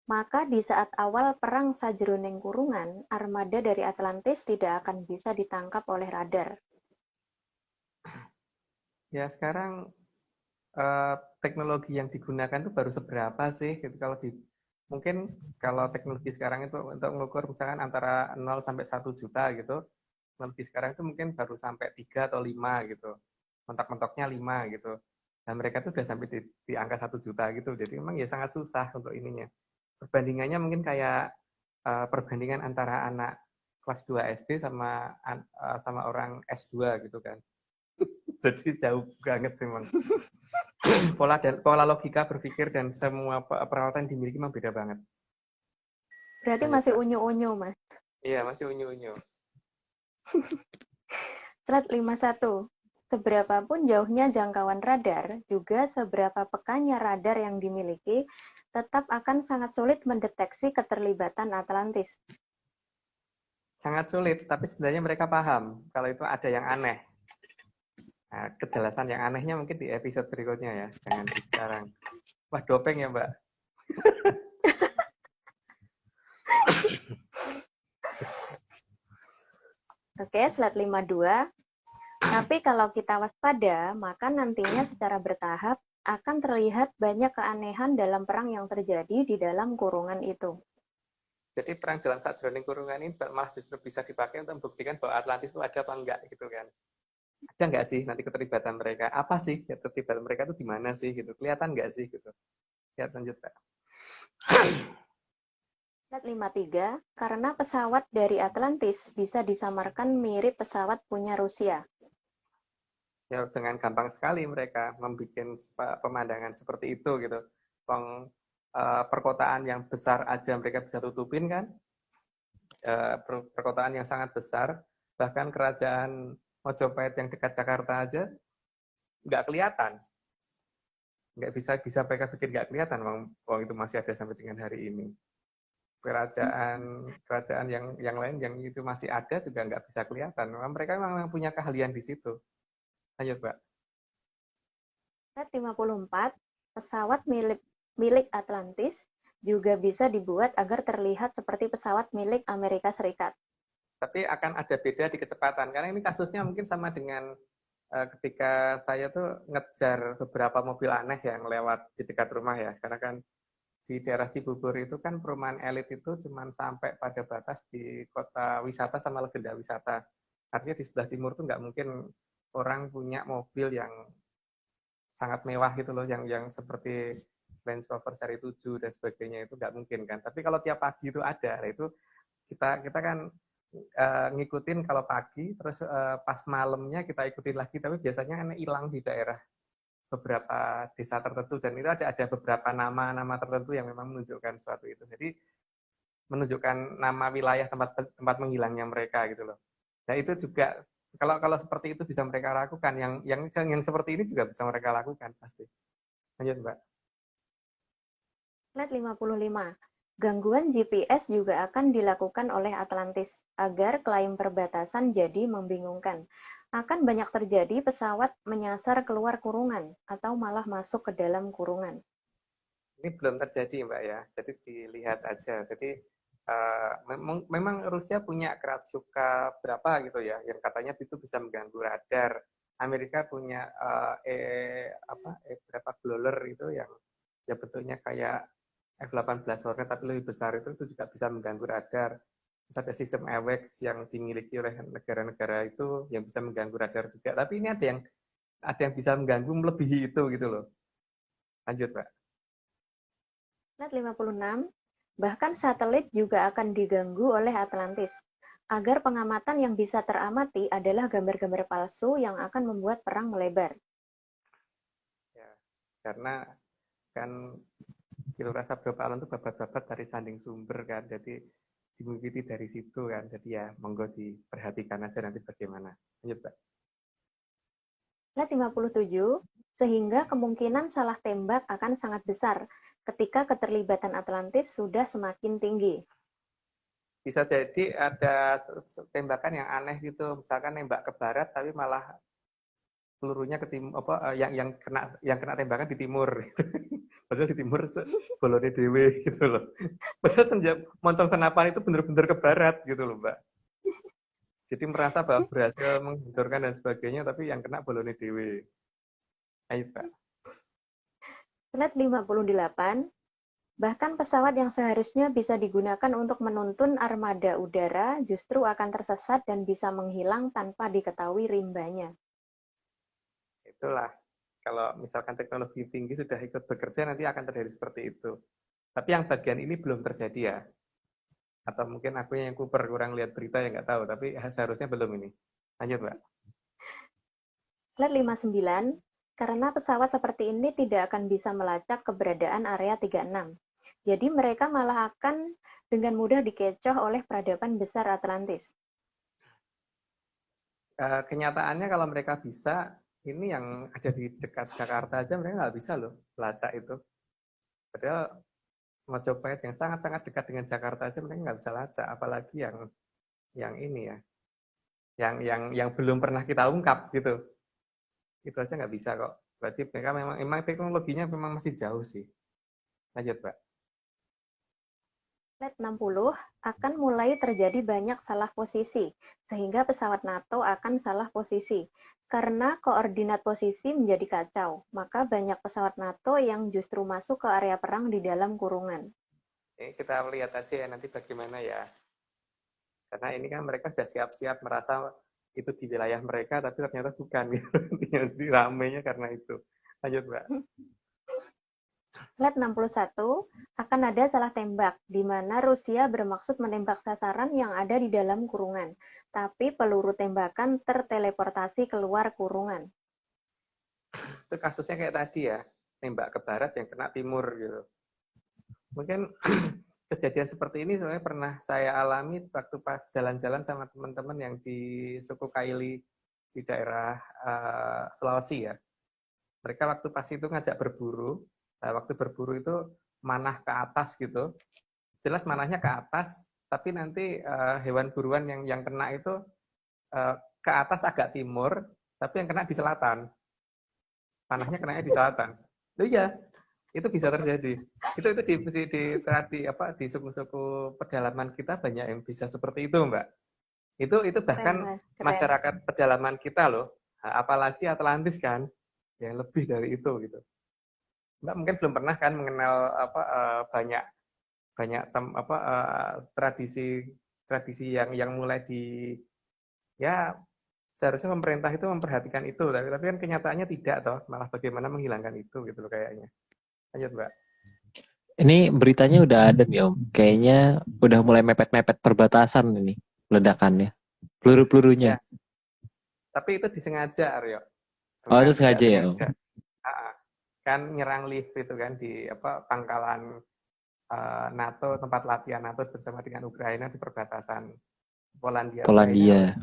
Maka di saat awal perang sajroning kurungan, armada dari Atlantis tidak akan bisa ditangkap oleh radar. Ya sekarang teknologi yang digunakan itu baru seberapa sih? Gitu. Mungkin kalau teknologi sekarang itu untuk mengukur misalkan antara 0 sampai 1 juta gitu, teknologi sekarang itu mungkin baru sampai 3 atau 5 gitu. Mentok-mentoknya 5 gitu. Dan mereka tuh udah sampai di angka 1 juta gitu. Jadi memang ya sangat susah untuk ininya. Perbandingannya mungkin kayak perbandingan antara anak kelas 2 SD sama orang S2 gitu kan. Jadi jauh banget memang. Pola logika berpikir dan semua peralatan yang dimiliki memang beda banget. Berarti Lanjut, masih Pak. unyu-unyu, Mas. Iya, masih unyu-unyu. Slide 51. Seberapapun jauhnya jangkauan radar, juga seberapa pekanya radar yang dimiliki, tetap akan sangat sulit mendeteksi keterlibatan Atlantis. Sangat sulit, tapi sebenarnya mereka paham kalau itu ada yang aneh. Nah, kejelasan yang anehnya mungkin di episode berikutnya ya, jangan di sekarang. Wah, dopeng ya, Mbak. Oke, slide 52. Tapi kalau kita waspada, maka nantinya secara bertahap akan terlihat banyak keanehan dalam perang yang terjadi di dalam kurungan itu. Jadi perang dalam sajroning kurungan ini malah justru bisa dipakai untuk membuktikan bahwa Atlantis itu ada apa enggak gitu kan. Ada enggak sih nanti keterlibatan mereka? Apa sih ya, keterlibatan mereka itu di mana sih gitu? Kelihatan enggak sih gitu? Ya, lanjut, Pak. Slide 53, karena pesawat dari Atlantis bisa disamarkan mirip pesawat punya Rusia. Ya dengan gampang sekali mereka membuat pemandangan seperti itu gitu. Perkotaan yang besar aja mereka bisa tutupin kan. Perkotaan yang sangat besar, bahkan kerajaan Mojopahit yang dekat Jakarta aja nggak kelihatan. Nggak bisa mereka bikin nggak kelihatan, wong itu masih ada sampai dengan hari ini. Kerajaan yang lain yang itu masih ada juga nggak bisa kelihatan. Mereka memang punya keahlian di situ. Ayo, Mbak. 54, pesawat milik Atlantis juga bisa dibuat agar terlihat seperti pesawat milik Amerika Serikat. Tapi akan ada beda di kecepatan. Karena ini kasusnya mungkin sama dengan ketika saya tuh ngejar beberapa mobil aneh yang lewat di dekat rumah ya. Karena kan di daerah Cibubur itu kan perumahan elit itu cuma sampai pada batas di kota wisata sama legenda wisata. Artinya di sebelah timur tuh nggak mungkin orang punya mobil yang sangat mewah gitu loh, yang seperti Range Rover seri 7 dan sebagainya, itu nggak mungkin kan. Tapi kalau tiap pagi itu ada, nah itu kita kan ngikutin kalau pagi, terus pas malamnya kita ikutin lagi, tapi biasanya kan hilang di daerah beberapa desa tertentu, dan itu ada beberapa nama-nama tertentu yang memang menunjukkan suatu itu. Jadi menunjukkan nama wilayah tempat menghilangnya mereka gitu loh. Nah itu juga kalau seperti itu bisa mereka lakukan, yang seperti ini juga bisa mereka lakukan pasti. Lanjut Mbak. Slide 55. Gangguan GPS juga akan dilakukan oleh Atlantis agar klaim perbatasan jadi membingungkan. Akan banyak terjadi pesawat menyasar keluar kurungan atau malah masuk ke dalam kurungan. Ini belum terjadi Mbak ya, jadi dilihat aja. Jadi memang Rusia punya Kratsuka berapa gitu ya, yang katanya itu bisa mengganggu radar. Amerika punya berapa Growler itu yang ya bentuknya kayak F-18 Hornet tapi lebih besar, itu juga bisa mengganggu radar. Terus ada sistem AWACS yang dimiliki oleh negara-negara itu yang bisa mengganggu radar juga. Tapi ini ada yang bisa mengganggu melebihi itu gitu loh. Lanjut Pak. Slide 56. Bahkan satelit juga akan diganggu oleh Atlantis. Agar pengamatan yang bisa teramati adalah gambar-gambar palsu yang akan membuat perang melebar. Ya, karena kan Kilurah Sabdo Pak Alon itu babat-babat dari sanding sumber kan, jadi dimungkiti dari situ kan, jadi ya monggo diperhatikan aja nanti bagaimana. Lanjut Pak. Slide 57, sehingga kemungkinan salah tembak akan sangat besar ketika keterlibatan Atlantis sudah semakin tinggi. Bisa jadi ada tembakan yang aneh gitu, misalkan nembak ke barat tapi malah pelurunya ke timur, yang kena tembakan di timur gitu. Padahal di timur bolone dewe gitu loh. Padahal moncong senapan itu benar-benar ke barat gitu loh Mbak. Jadi merasa bahwa berhasil menghancurkan dan sebagainya, tapi yang kena bolone dewe. Ayo Pak. Slide 58, bahkan pesawat yang seharusnya bisa digunakan untuk menuntun armada udara justru akan tersesat dan bisa menghilang tanpa diketahui rimbanya. Itulah, kalau misalkan teknologi tinggi sudah ikut bekerja, nanti akan terjadi seperti itu. Tapi yang bagian ini belum terjadi ya. Atau mungkin aku yang kurang lihat berita ya nggak tahu, tapi seharusnya belum ini. Lanjut Mbak. Slide 59, karena pesawat seperti ini tidak akan bisa melacak keberadaan area 36. Jadi mereka malah akan dengan mudah dikecoh oleh peradaban besar Atlantis. Kenyataannya kalau mereka bisa, ini yang ada di dekat Jakarta aja mereka nggak bisa loh lacak itu. Padahal Mojopahit yang sangat-sangat dekat dengan Jakarta aja mereka nggak bisa lacak, apalagi yang ini ya, yang belum pernah kita ungkap gitu. Itu aja nggak bisa kok. Berarti mereka memang teknologinya memang masih jauh sih. Lanjut Pak. Slide 60, akan mulai terjadi banyak salah posisi, sehingga pesawat NATO akan salah posisi. Karena koordinat posisi menjadi kacau, maka banyak pesawat NATO yang justru masuk ke area perang di dalam kurungan. Kita lihat aja ya nanti bagaimana ya. Karena ini kan mereka sudah siap-siap merasa itu di wilayah mereka, tapi ternyata bukan. Jadi ramenya karena itu. Lanjut Mbak. Slide 61, akan ada salah tembak, di mana Rusia bermaksud menembak sasaran yang ada di dalam kurungan, tapi peluru tembakan terteleportasi keluar kurungan. Itu kasusnya kayak tadi ya, nembak ke barat yang kena timur gitu. Mungkin kejadian seperti ini sebenarnya pernah saya alami waktu pas jalan-jalan sama teman-teman yang di suku Kaili di daerah Sulawesi ya. Mereka waktu pas itu ngajak berburu. Nah, waktu berburu itu manah ke atas gitu. Jelas manahnya ke atas, tapi nanti hewan buruan yang kena itu ke atas agak timur, tapi yang kena di selatan. Panahnya kenanya di selatan. Loh iya, itu bisa terjadi. Itu di suku-suku pedalaman kita banyak yang bisa seperti itu, Mbak. Itu bahkan Keren. masyarakat pedalaman kita loh, apalagi Atlantis kan, yang lebih dari itu gitu. Mbak mungkin belum pernah kan mengenal banyak tradisi yang mulai ya seharusnya pemerintah itu memperhatikan itu, tapi kan kenyataannya tidak toh, malah bagaimana menghilangkan itu gitu loh kayaknya. Lanjut Mbak. Ini beritanya udah ada nih Om. Kayaknya udah mulai mepet-mepet perbatasan ini ledakannya. Peluru-pelurunya. Ya, tapi itu disengaja Aryo. Oh itu Bukan tidak sengaja ya Om? sengaja. Kan nyerang lift itu kan di pangkalan NATO, tempat latihan NATO bersama dengan Ukraina di perbatasan Polandia. Polandia.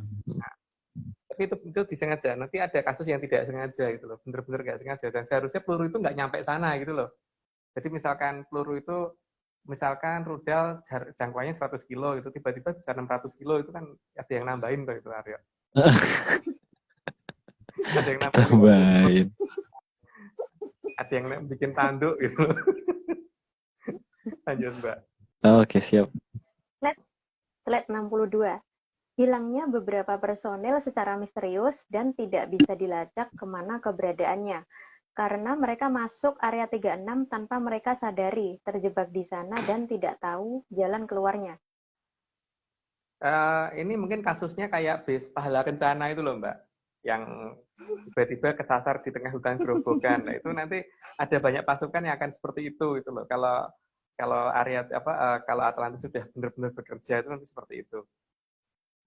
Tapi itu disengaja. Nanti ada kasus yang tidak sengaja gitu loh, bener-bener nggak sengaja. Dan seharusnya peluru itu nggak nyampe sana gitu loh. Jadi misalkan peluru itu, misalkan rudal jangkauannya 100 kilo, itu tiba-tiba bisa 600 kilo, itu kan ada yang nambahin tuh itu Aryo. Ada yang Tambahin. Ada yang bikin tanduk gitu. Lanjut Mbak. Oke, siap. Slide 62. Hilangnya beberapa personel secara misterius dan tidak bisa dilacak kemana keberadaannya. Karena mereka masuk area 36 tanpa mereka sadari, terjebak di sana dan tidak tahu jalan keluarnya. Ini mungkin kasusnya kayak base pahala kencana itu loh Mbak. Yang tiba-tiba kesasar di tengah hutan gerobokan. Nah, itu nanti ada banyak pasukan yang akan seperti itu loh. Kalau area kalau Atlantis sudah benar-benar bekerja itu nanti seperti itu.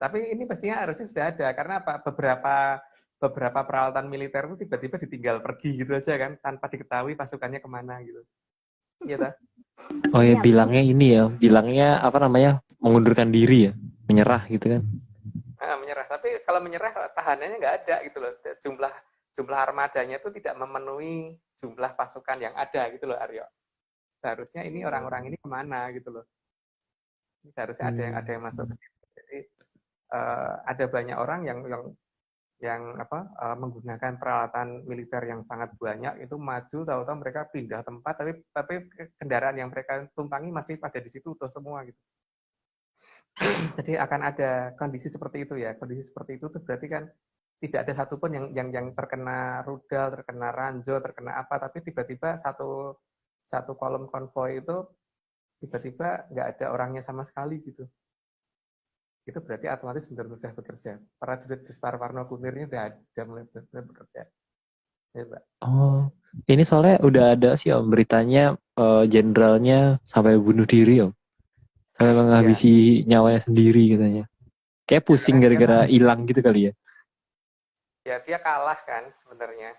Tapi ini pastinya harusnya sudah ada karena apa? Beberapa peralatan militer itu tiba-tiba ditinggal pergi gitu aja kan, tanpa diketahui pasukannya kemana gitu. Iya tak? Oh ya, bilangnya ini ya, bilangnya apa namanya, mengundurkan diri ya, menyerah gitu kan? Menyerah. Tapi kalau menyerah tahanannya nggak ada gitu loh. Jumlah armadanya itu tidak memenuhi jumlah pasukan yang ada gitu loh Aryo. Seharusnya ini orang-orang ini kemana gitu loh. Seharusnya ada yang masuk ke situ. Jadi ada banyak orang yang menggunakan peralatan militer yang sangat banyak, itu maju tahu-tahu mereka pindah tempat, tapi kendaraan yang mereka tumpangi masih pada di situ utuh semua gitu. Jadi akan ada kondisi seperti itu ya. Kondisi seperti itu berarti kan tidak ada satupun yang terkena rudal, terkena ranjau, terkena apa, tapi tiba-tiba satu kolom konvoi itu tiba-tiba nggak ada orangnya sama sekali gitu. Itu berarti Atlantis benar-benar bekerja. Prajurit Besar warna kunirnya udah mulai benar-benar bekerja. Ya, Mbak. Oh, ini soalnya udah ada sih Om beritanya, jenderalnya sampai bunuh diri Om. Sampai menghabisi nyawanya sendiri katanya. Kayak pusing gara-gara hilang gitu kali ya. Ya, dia kalah kan sebenarnya.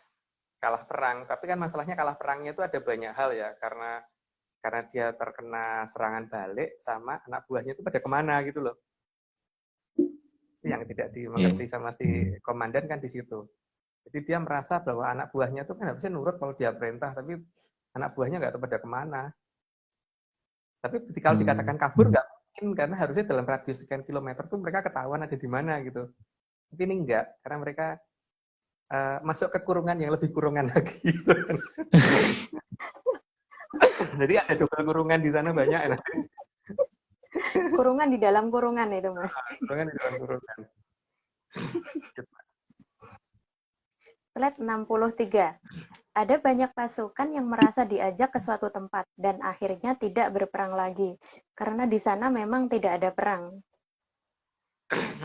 Kalah perang, tapi kan masalahnya kalah perangnya itu ada banyak hal ya, karena dia terkena serangan balik sama anak buahnya itu pada kemana gitu loh. Yang tidak dimengerti sama si komandan kan di situ. Jadi dia merasa bahwa anak buahnya itu kan harusnya nurut kalau dia perintah, tapi anak buahnya nggak tahu pada kemana. Tapi kalau dikatakan kabur nggak mungkin, karena harusnya dalam radius sekian kilometer tuh mereka ketahuan ada di mana gitu. Tapi ini enggak, karena mereka masuk ke kurungan yang lebih kurungan lagi. Jadi ada double kurungan di sana banyak. Kurungan di dalam kurungan itu, Mas. Kurungan di dalam kurungan. Slide 63. Ada banyak pasukan yang merasa diajak ke suatu tempat dan akhirnya tidak berperang lagi, karena di sana memang tidak ada perang.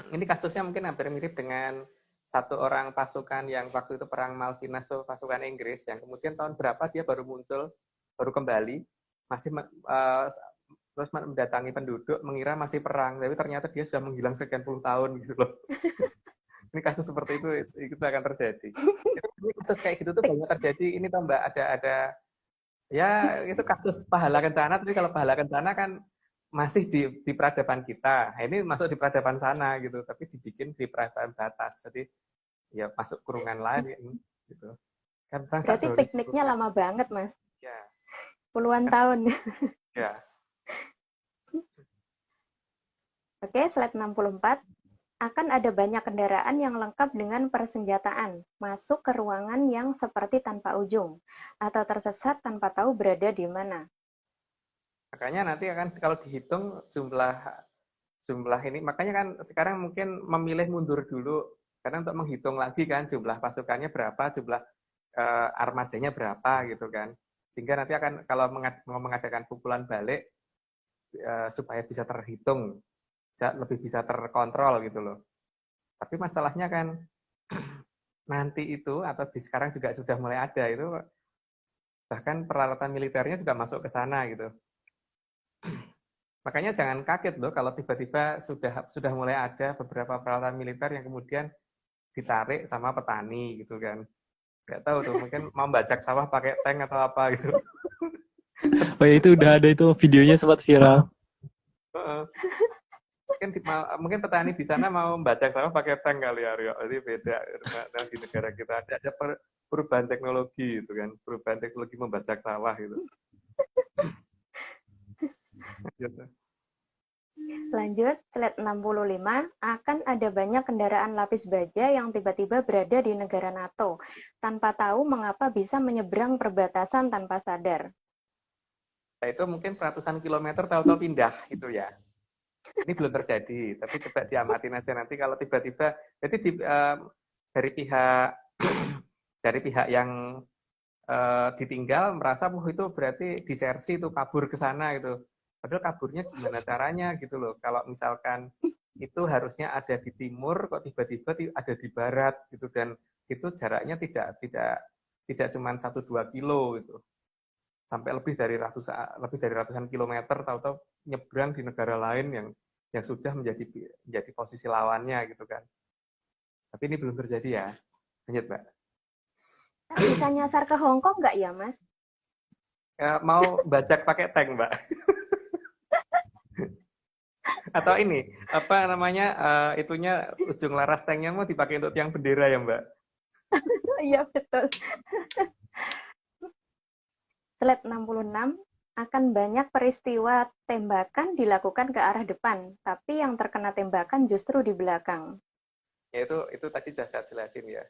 Ini kasusnya mungkin hampir mirip dengan satu orang pasukan yang waktu itu perang Malvinas tuh, pasukan Inggris, yang kemudian tahun berapa dia baru muncul, baru kembali, masih terus mendatangi penduduk, mengira masih perang, tapi ternyata dia sudah menghilang sekian puluh tahun gitu loh. Ini kasus seperti itu akan terjadi. Ini kasus kayak gitu tuh banyak terjadi. Ini tuh Mbak ada ya itu kasus pahala kencana, tapi kalau pahala kencana kan masih di peradaban kita. Nah, ini masuk di peradaban sana gitu, tapi dibikin di peradaban batas. Jadi ya masuk kurungan lain gitu. Kan berarti pikniknya lama banget, Mas. Ya. Puluhan tahun. Ya. Oke, slide 64. Akan ada banyak kendaraan yang lengkap dengan persenjataan, masuk ke ruangan yang seperti tanpa ujung, atau tersesat tanpa tahu berada di mana. Makanya nanti akan kalau dihitung jumlah ini, makanya kan sekarang mungkin memilih mundur dulu, karena untuk menghitung lagi kan jumlah pasukannya berapa, jumlah armadanya berapa gitu kan. Sehingga nanti akan kalau mau mengadakan pukulan balik, supaya bisa terhitung, lebih bisa terkontrol gitu loh. Tapi masalahnya kan nanti itu atau di sekarang juga sudah mulai ada itu, bahkan peralatan militernya juga masuk ke sana gitu. Makanya jangan kaget loh kalau tiba-tiba sudah mulai ada beberapa peralatan militer yang kemudian ditarik sama petani gitu kan. Nggak tahu tuh, mungkin mau bajak sawah pakai tank atau apa gitu. Oh ya, itu udah ada itu videonya sempat viral. Heeh. Mungkin petani di sana mau membajak sawah pakai tank kali ya, Rio. Jadi beda di negara kita ada perubahan teknologi gitu kan, perubahan teknologi membajak sawah gitu. Gitu. Lanjut, slide 65, akan ada banyak kendaraan lapis baja yang tiba-tiba berada di negara NATO, tanpa tahu mengapa bisa menyeberang perbatasan tanpa sadar. Nah, itu mungkin ratusan kilometer tahu-tahu pindah gitu ya. Ini belum terjadi, tapi coba diamatin aja nanti kalau tiba-tiba, jadi dari pihak yang ditinggal merasa, itu berarti disersi, itu kabur ke sana gitu. Padahal kaburnya gimana caranya gitu loh. Kalau misalkan itu harusnya ada di timur, kok tiba-tiba ada di barat gitu, dan itu jaraknya tidak cuma 1-2 kilo gitu, sampai lebih dari ratusan kilometer, tahu-tahu nyebrang di negara lain yang sudah menjadi posisi lawannya gitu kan. Tapi ini belum terjadi ya. Lanjut, Mbak. Bisa nyasar ke Hong Kong nggak ya, Mas? Mau bajak pakai tank, Mbak. Atau ini, apa namanya, itunya ujung laras tanknya mau dipakai untuk tiang bendera ya, Mbak? Iya, betul. Slide 66, akan banyak peristiwa tembakan dilakukan ke arah depan, tapi yang terkena tembakan justru di belakang. Ya itu tadi sudah saya jelasin ya.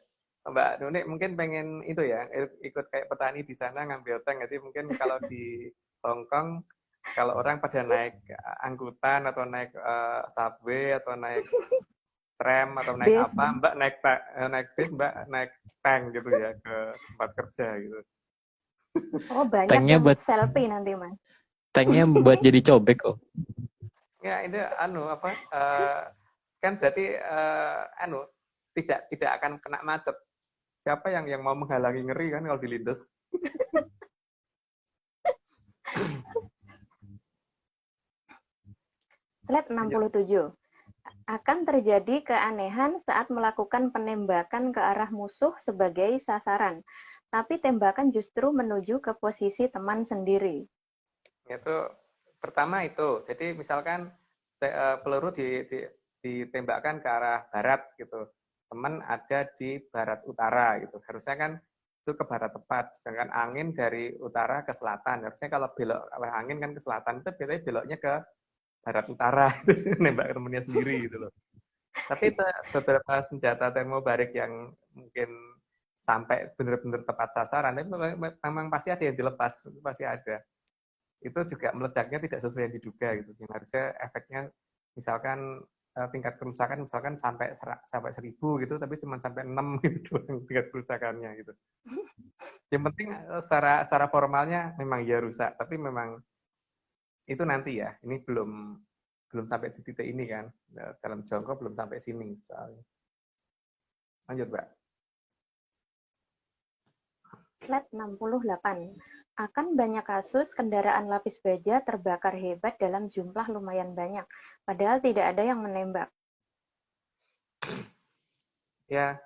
Mbak Nunik mungkin pengen itu ya, ikut kayak petani di sana ngambil tank. Jadi mungkin kalau di Hong Kong, kalau orang pada naik angkutan atau naik subway atau naik tram atau naik Bis. apa, Mbak naik bis, Mbak naik tank gitu ya ke tempat kerja gitu. Oh, banyak Tanknya yang buat selfie nanti, Mas. tanknya buat jadi cobek kok. Ya ini apa, kan berarti tidak akan kena macet. Siapa yang mau menghalangi, ngeri kan kalau dilindas. Slide 67. Akan terjadi keanehan saat melakukan penembakan ke arah musuh sebagai sasaran, tapi tembakan justru menuju ke posisi teman sendiri. Itu pertama itu. Jadi misalkan peluru ditembakkan ke arah barat gitu. Teman ada di barat utara gitu. Harusnya kan itu ke barat tepat. Sedangkan angin dari utara ke selatan. Harusnya kalau belok arah angin kan ke selatan, itu biasanya beloknya ke barat utara. Nembak temennya sendiri gitu loh. Tapi beberapa senjata termobarik yang mungkin sampai benar-benar tepat sasaran, itu memang pasti ada yang dilepas, itu pasti ada. Itu juga meledaknya tidak sesuai yang diduga gitu. Yang harusnya efeknya misalkan tingkat kerusakan misalkan sampai 1000 gitu, tapi cuma sampai 6 gitu tingkat kerusakannya gitu. Yang penting secara formalnya memang ya rusak, tapi memang itu nanti ya. Ini belum sampai di titik ini kan. Dalam jangka belum sampai sini soalnya. Lanjut, Mbak. Slide 68. Akan banyak kasus kendaraan lapis baja terbakar hebat dalam jumlah lumayan banyak, padahal tidak ada yang menembak. Ya,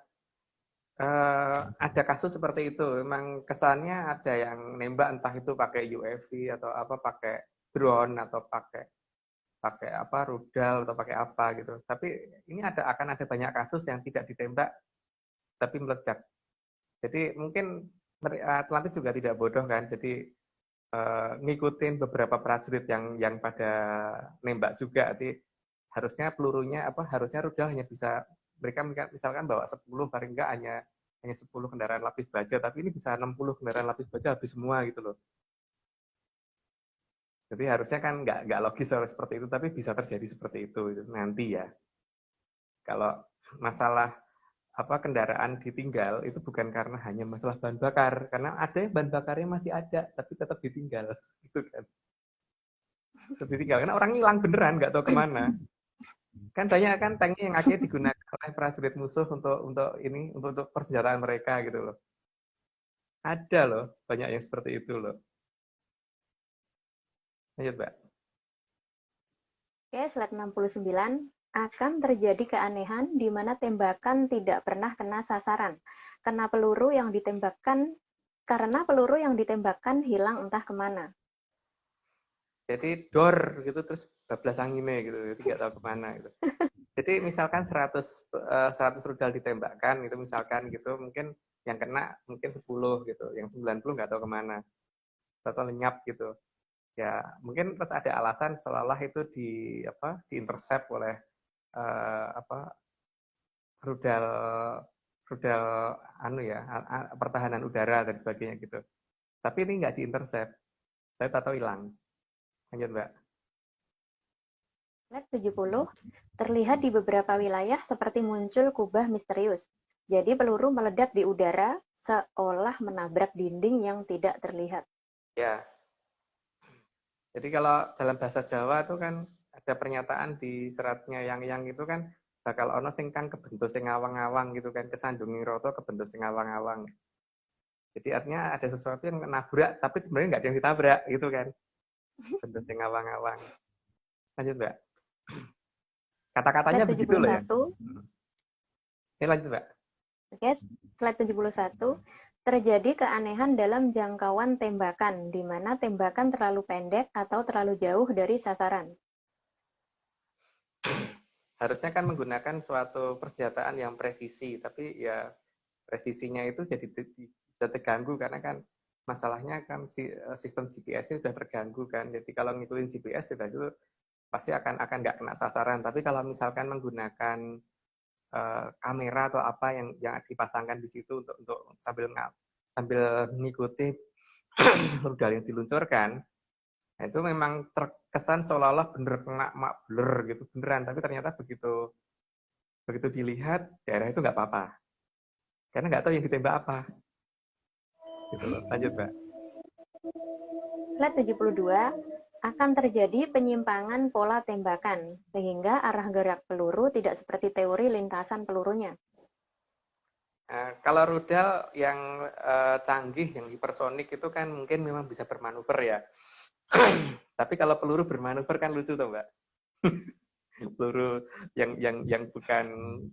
ada kasus seperti itu. Memang kesannya ada yang nembak, entah itu pakai UAV atau apa, pakai drone atau pakai apa, rudal atau pakai apa gitu. Tapi ini akan ada banyak kasus yang tidak ditembak tapi meledak. Jadi mungkin Atlantis juga tidak bodoh kan. Jadi ngikutin beberapa prajurit yang pada nembak juga. Jadi harusnya pelurunya harusnya rudal hanya bisa, mereka misalkan bawa 10, paling enggak hanya 10 kendaraan lapis baja, tapi ini bisa 60 kendaraan lapis baja habis semua gitu loh. Jadi harusnya kan nggak logis seperti itu, tapi bisa terjadi seperti itu nanti ya. Kalau masalah kendaraan ditinggal itu bukan karena hanya masalah bahan bakar, karena ada yang bahan bakarnya masih ada tapi tetap ditinggal gitu kan. Tetap ditinggal karena orang hilang beneran, nggak tahu kemana. Kan banyak kan tanknya yang akhirnya digunakan oleh prajurit musuh untuk persenjataan mereka gitu loh. Ada loh banyak yang seperti itu loh. Lanjut, Mbak. Oke, slide 69. Akan terjadi keanehan di mana tembakan tidak pernah kena sasaran, karena peluru yang ditembakkan hilang entah kemana. Jadi dor gitu terus bablas anginnya gitu, jadi nggak tahu kemana gitu. Jadi misalkan 100 rudal ditembakkan itu misalkan gitu, mungkin yang kena mungkin 10 gitu, yang 90 nggak tahu kemana, atau lenyap gitu. Ya mungkin terus ada alasan seolah-olah itu diintercept oleh apa rudal rudal pertahanan udara dan sebagainya gitu. Tapi ini nggak diintercept, saya tahu hilang. Lanjut Mbak. Slide 70, terlihat di beberapa wilayah seperti muncul kubah misterius. Jadi peluru meledak di udara seolah menabrak dinding yang tidak terlihat. Ya. Jadi kalau dalam bahasa Jawa itu kan ada pernyataan di seratnya yang itu kan bakal ono sing kang kebentuk sing awang-awang gitu kan, kesandungi roto kebentuk sing awang-awang. Jadi artinya ada sesuatu yang menabrak tapi sebenarnya nggak ada yang ditabrak gitu kan. Bentuk sing awang-awang. Lanjut Mbak. Kata-katanya Slide begitu loh ya. 71. Ini lanjut Mbak. Oke, slide 71. Terjadi keanehan dalam jangkauan tembakan, di mana tembakan terlalu pendek atau terlalu jauh dari sasaran. Harusnya kan menggunakan suatu persenjataan yang presisi, tapi ya presisinya itu jadi bisa terganggu karena kan masalahnya kan sistem GPS-nya sudah terganggu kan. Jadi kalau ngikutin GPS sudah itu pasti akan nggak kena sasaran. Tapi kalau misalkan menggunakan kamera atau apa yang dipasangkan di situ untuk sambil mengikuti rudal yang diluncurkan, nah itu memang terkesan seolah-olah bener kena blur gitu beneran, tapi ternyata begitu dilihat daerah itu nggak apa-apa karena nggak tahu yang ditembak apa gitu loh. Lanjut Mbak. Slide 72, akan terjadi penyimpangan pola tembakan, sehingga arah gerak peluru tidak seperti teori lintasan pelurunya. Nah, kalau rudal yang canggih, yang hipersonik itu kan mungkin memang bisa bermanuver ya. Tapi kalau peluru bermanuver kan lucu tuh Mbak. Peluru yang bukan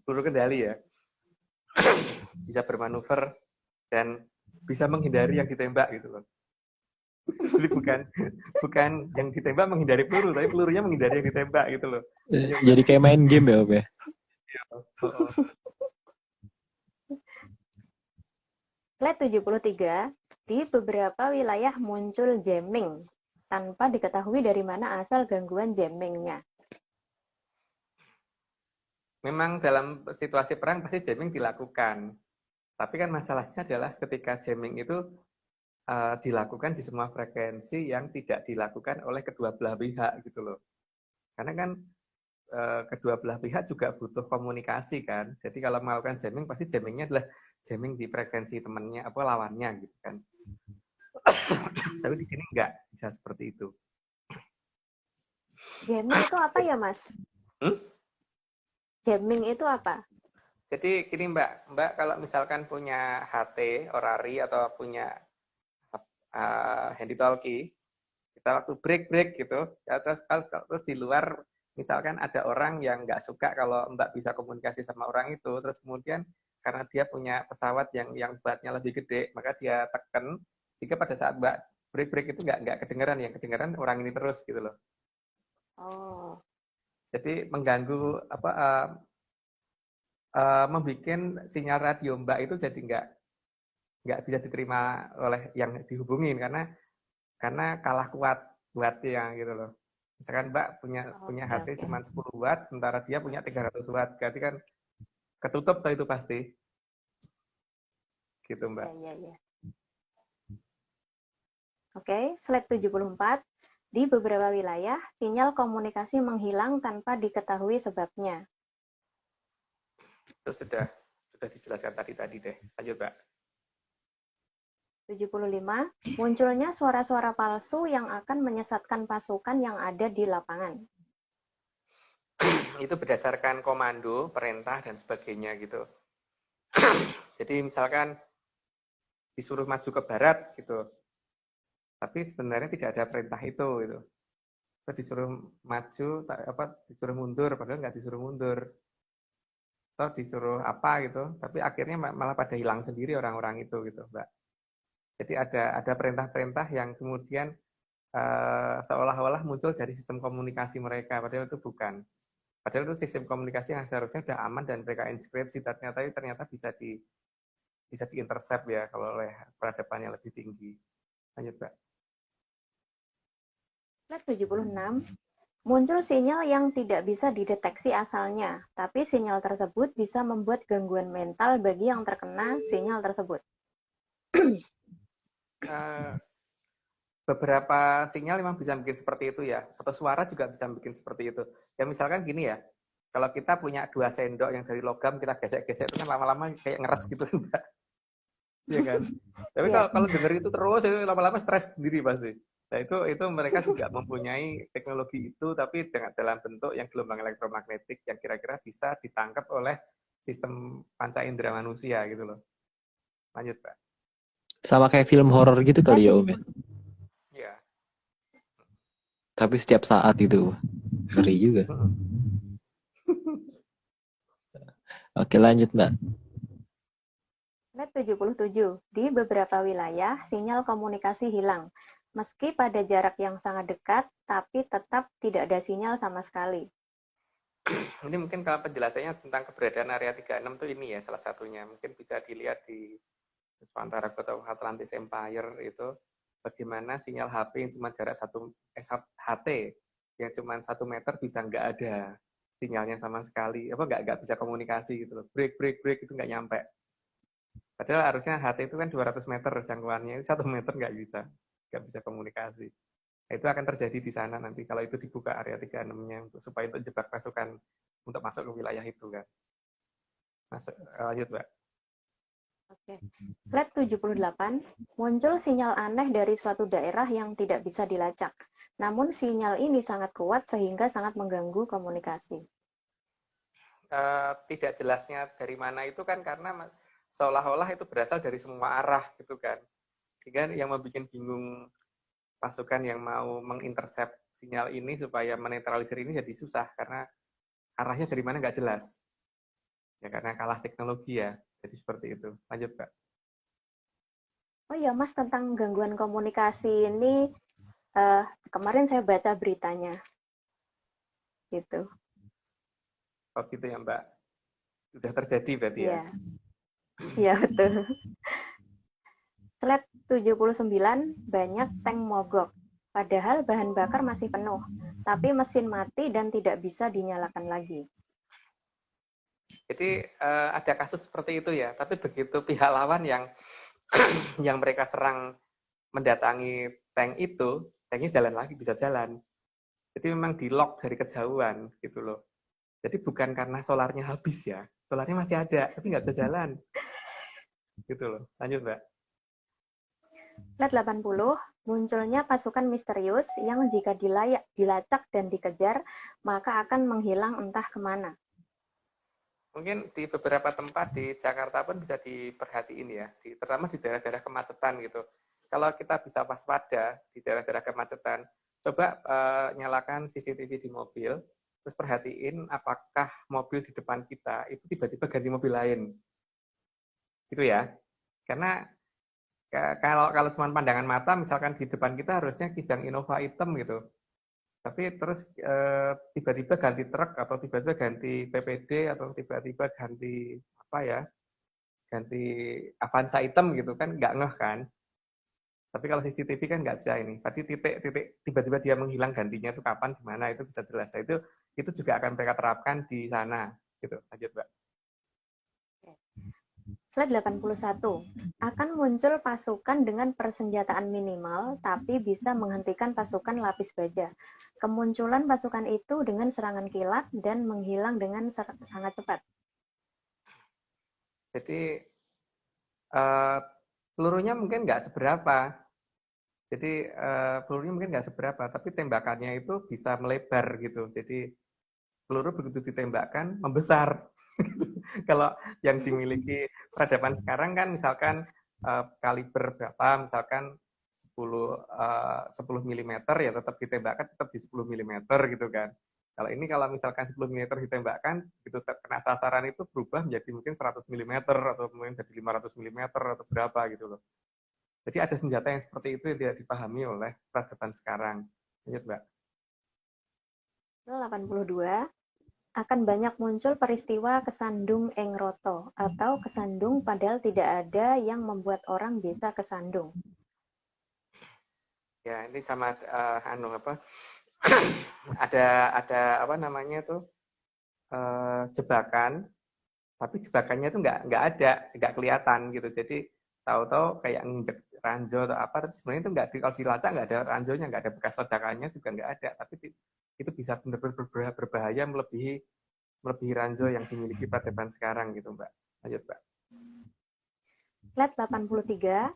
peluru kendali ya. Bisa bermanuver dan bisa menghindari yang ditembak gitu loh. Jadi bukan yang ditembak menghindari peluru, tapi pelurunya menghindari yang ditembak gitu loh. Jadi kayak main game ya, Om ya? Slide 73, di beberapa wilayah muncul jamming, tanpa diketahui dari mana asal gangguan jammingnya. Memang dalam situasi perang pasti jamming dilakukan. Tapi kan masalahnya adalah ketika jamming itu dilakukan di semua frekuensi yang tidak dilakukan oleh kedua belah pihak gitu loh. Karena kan kedua belah pihak juga butuh komunikasi kan. Jadi kalau melakukan jamming pasti jammingnya adalah jamming di frekuensi temannya apa lawannya gitu kan. Tapi di sini nggak bisa seperti itu. Jamming itu apa ya Mas? Jamming itu apa? Jadi gini Mbak kalau misalkan punya HT, Orari atau punya handy talkie, kita waktu break gitu, ya, terus di luar misalkan ada orang yang nggak suka kalau Mbak bisa komunikasi sama orang itu, terus kemudian karena dia punya pesawat yang beratnya lebih gede, maka dia tekan sehingga pada saat Mbak break itu nggak kedengeran, yang kedengeran orang ini terus gitu loh. Oh. Jadi mengganggu membuat sinyal radio Mbak itu jadi nggak bisa diterima oleh yang dihubungin karena kalah kuatnya gitu loh. Misalkan Mbak punya HT cuma 10 watt, sementara dia punya 300 watt, berarti kan ketutup tuh itu pasti. Gitu Mbak. Ya. Oke, slide 74. Di beberapa wilayah, sinyal komunikasi menghilang tanpa diketahui sebabnya. Itu sudah dijelaskan tadi deh. Lanjut Mbak. 75. Munculnya suara-suara palsu yang akan menyesatkan pasukan yang ada di lapangan. Itu berdasarkan komando, perintah, dan sebagainya gitu. Jadi misalkan disuruh maju ke barat gitu, tapi sebenarnya tidak ada perintah itu gitu. Disuruh maju, disuruh mundur, padahal nggak disuruh mundur. Atau disuruh apa gitu, tapi akhirnya malah pada hilang sendiri orang-orang itu gitu, Mbak. Jadi ada perintah-perintah yang kemudian seolah-olah muncul dari sistem komunikasi mereka, padahal itu bukan. Padahal itu sistem komunikasi yang seharusnya sudah aman dan mereka enkripsi, ternyata bisa diintercept ya kalau oleh peradaban yang lebih tinggi. Lanjut, Mbak. Slide 76. Muncul sinyal yang tidak bisa dideteksi asalnya, tapi sinyal tersebut bisa membuat gangguan mental bagi yang terkena sinyal tersebut. Beberapa sinyal memang bisa bikin seperti itu ya. Satu suara juga bisa bikin seperti itu. Ya misalkan gini ya, kalau kita punya 2 sendok yang dari logam, kita gesek-gesek itu kan lama-lama kayak ngeres gitu, Mbak. Iya kan? Tapi kalau denger itu terus, itu lama-lama stres sendiri pasti. Nah itu mereka juga mempunyai teknologi itu, tapi dengan dalam bentuk yang gelombang elektromagnetik yang kira-kira bisa ditangkap oleh sistem panca indera manusia gitu loh. Lanjut, Pak. Sama kayak film horor gitu kali ya, Om ya? Iya. Tapi setiap saat itu ngeri juga. Oke, lanjut, Mbak. Slide 77. Di beberapa wilayah, sinyal komunikasi hilang. Meski pada jarak yang sangat dekat, tapi tetap tidak ada sinyal sama sekali. Ini mungkin kalau penjelasannya tentang keberadaan area 36 itu ini ya salah satunya. Mungkin bisa dilihat di Nusantara atau Atlantis Empire itu bagaimana sinyal HP yang cuma jarak HT yang cuma 1 meter bisa nggak ada sinyalnya sama sekali, nggak bisa komunikasi gitu loh. Break itu nggak nyampe. Padahal harusnya HT itu kan 200 meter jangkauannya, 1 meter nggak bisa komunikasi. Nah, itu akan terjadi di sana nanti kalau itu dibuka area 36-nya supaya untuk jebak pasukan untuk masuk ke wilayah itu kan. Lanjut, Mbak. Oke. Slide 78. Muncul sinyal aneh dari suatu daerah yang tidak bisa dilacak. Namun sinyal ini sangat kuat sehingga sangat mengganggu komunikasi. Tidak jelasnya dari mana itu kan karena seolah-olah itu berasal dari semua arah gitu kan. Sehingga yang membuat bingung pasukan yang mau mengintercept sinyal ini supaya menetralisir ini jadi susah karena arahnya dari mana nggak jelas. Ya karena kalah teknologi ya. Jadi seperti itu. Lanjut, Kak. Oh ya, Mas, tentang gangguan komunikasi ini kemarin saya baca beritanya. Gitu. Oh gitu ya, Mbak. Sudah terjadi berarti ya? Iya, betul. Slide 79, banyak tank mogok. Padahal bahan bakar masih penuh, tapi mesin mati dan tidak bisa dinyalakan lagi. Jadi ada kasus seperti itu ya, tapi begitu pihak lawan yang yang mereka serang mendatangi tank itu, tanknya jalan lagi, bisa jalan. Jadi memang di lock dari kejauhan gitu loh. Jadi bukan karena solarnya habis ya, solarnya masih ada, tapi nggak bisa jalan. Gitu loh. Lanjut, Mbak. Slide 80, munculnya pasukan misterius yang jika dilacak dan dikejar, maka akan menghilang entah kemana. Mungkin di beberapa tempat di Jakarta pun bisa diperhatiin ya, terutama di daerah-daerah kemacetan gitu. Kalau kita bisa waspada di daerah-daerah kemacetan, coba nyalakan CCTV di mobil, terus perhatiin apakah mobil di depan kita itu tiba-tiba ganti mobil lain. Gitu ya. Karena kalau cuma pandangan mata, misalkan di depan kita harusnya Kijang Innova hitam gitu. Tapi terus tiba-tiba ganti truk atau tiba-tiba ganti PPD atau tiba-tiba ganti apa ya, ganti Avanza hitam gitu kan nggak ngeh kan. Tapi kalau CCTV kan nggak bisa ini. Berarti titik tiba-tiba dia menghilang gantinya itu kapan, di mana itu bisa jelas. Nah, itu juga akan mereka terapkan di sana. Gitu. Lanjut, Mbak. Slide 81. Akan muncul pasukan dengan persenjataan minimal, tapi bisa menghentikan pasukan lapis baja. Kemunculan pasukan itu dengan serangan kilat dan menghilang dengan sangat cepat. Jadi pelurunya mungkin nggak seberapa. Jadi pelurunya mungkin nggak seberapa, tapi tembakannya itu bisa melebar gitu. Jadi peluru begitu ditembakkan membesar. Kalau yang dimiliki peradaban sekarang kan misalkan kaliber berapa, misalkan 10 mm ya tetap ditembakkan tetap di 10 mm gitu kan. Kalau misalkan 10 mm ditembakkan, gitu kena sasaran itu berubah menjadi mungkin 100 mm atau mungkin jadi 500 mm atau berapa gitu loh. Jadi ada senjata yang seperti itu yang tidak dipahami oleh peradaban sekarang. Lanjut, Mbak. 82, akan banyak muncul peristiwa kesandung engroto atau kesandung padahal tidak ada yang membuat orang bisa kesandung. Ya, ini sama ada apa namanya tuh jebakan, tapi jebakannya itu nggak ada, nggak kelihatan gitu. Jadi tahu-tahu kayak nginjek ranjau atau apa, tapi sebenarnya itu nggak kalau dilacak nggak ada ranjaunya, nggak ada bekas ledakannya juga nggak ada, tapi itu bisa benar-benar berbahaya melebihi ranjau yang dimiliki peradaban sekarang gitu, Mbak. Lanjut, Mbak. Slide 83,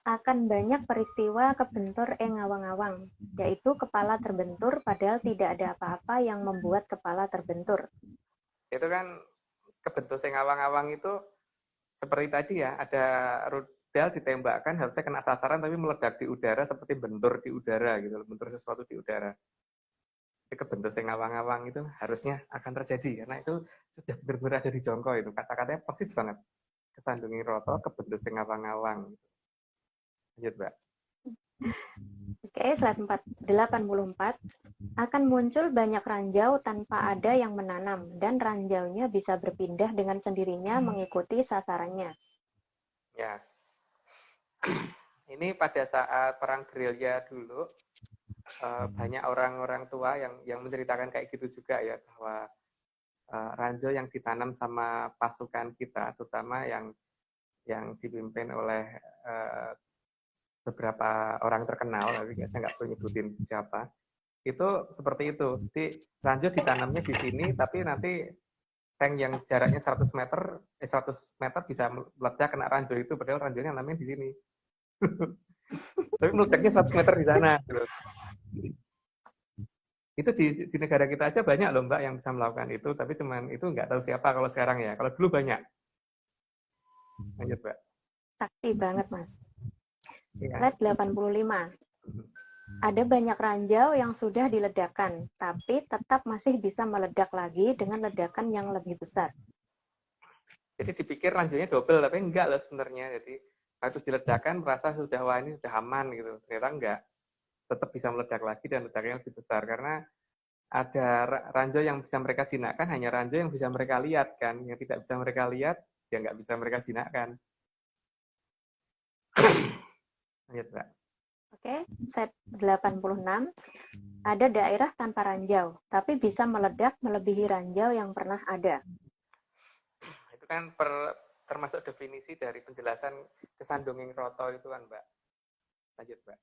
akan banyak peristiwa kebentur ngawang-ngawang, yaitu kepala terbentur padahal tidak ada apa-apa yang membuat kepala terbentur. Itu kan kebentur ngawang-ngawang itu seperti tadi ya, ada rudal ditembakkan harusnya kena sasaran tapi meledak di udara seperti bentur di udara gitu, bentur sesuatu di udara. Kebentur ngawang-ngawang itu harusnya akan terjadi karena itu sudah benar-benar ada di jongkok itu, kata-katanya persis banget. Kesandungi roto kebentur ngawang-ngawang. Lanjut, Mbak. Oke, slide 84. Akan muncul banyak ranjau tanpa ada yang menanam, dan ranjaunya bisa berpindah dengan sendirinya mengikuti sasarannya. Ya. Ini pada saat perang gerilya dulu, banyak orang-orang tua yang menceritakan kayak gitu juga ya, bahwa ranjau yang ditanam sama pasukan kita, terutama yang dipimpin oleh beberapa orang terkenal, tapi saya nggak perlu nyebutin siapa, itu seperti itu. Jadi ranjau ditanamnya di sini, tapi nanti tank yang jaraknya 100 meter bisa meledak kena ranjau itu, padahal ranjaunya namanya di sini. Tapi meledaknya 100 meter di sana. Gitu. Itu di negara kita aja banyak loh, Mbak, yang bisa melakukan itu, tapi cuman itu nggak tahu siapa kalau sekarang ya. Kalau dulu banyak. Lanjut, Mbak. Sakti banget, Mas. Ya. Slide 85. Ada banyak ranjau yang sudah diledakkan, tapi tetap masih bisa meledak lagi dengan ledakan yang lebih besar. Jadi dipikir ranjaunya double, tapi enggak loh sebenarnya. Jadi waktu diledakkan merasa sudah, wah ini sudah aman gitu. Ternyata enggak. Tetap bisa meledak lagi dan ledaknya lebih besar. Karena ada ranjau yang bisa mereka jinakkan, hanya ranjau yang bisa mereka lihat kan. Yang tidak bisa mereka lihat, ya nggak bisa mereka jinakkan. Lihat, Mbak. Oke, set 86. Ada daerah tanpa ranjau, tapi bisa meledak melebihi ranjau yang pernah ada. Itu kan termasuk definisi dari penjelasan kesandunging roto itu kan, Mbak. Lanjut, Mbak.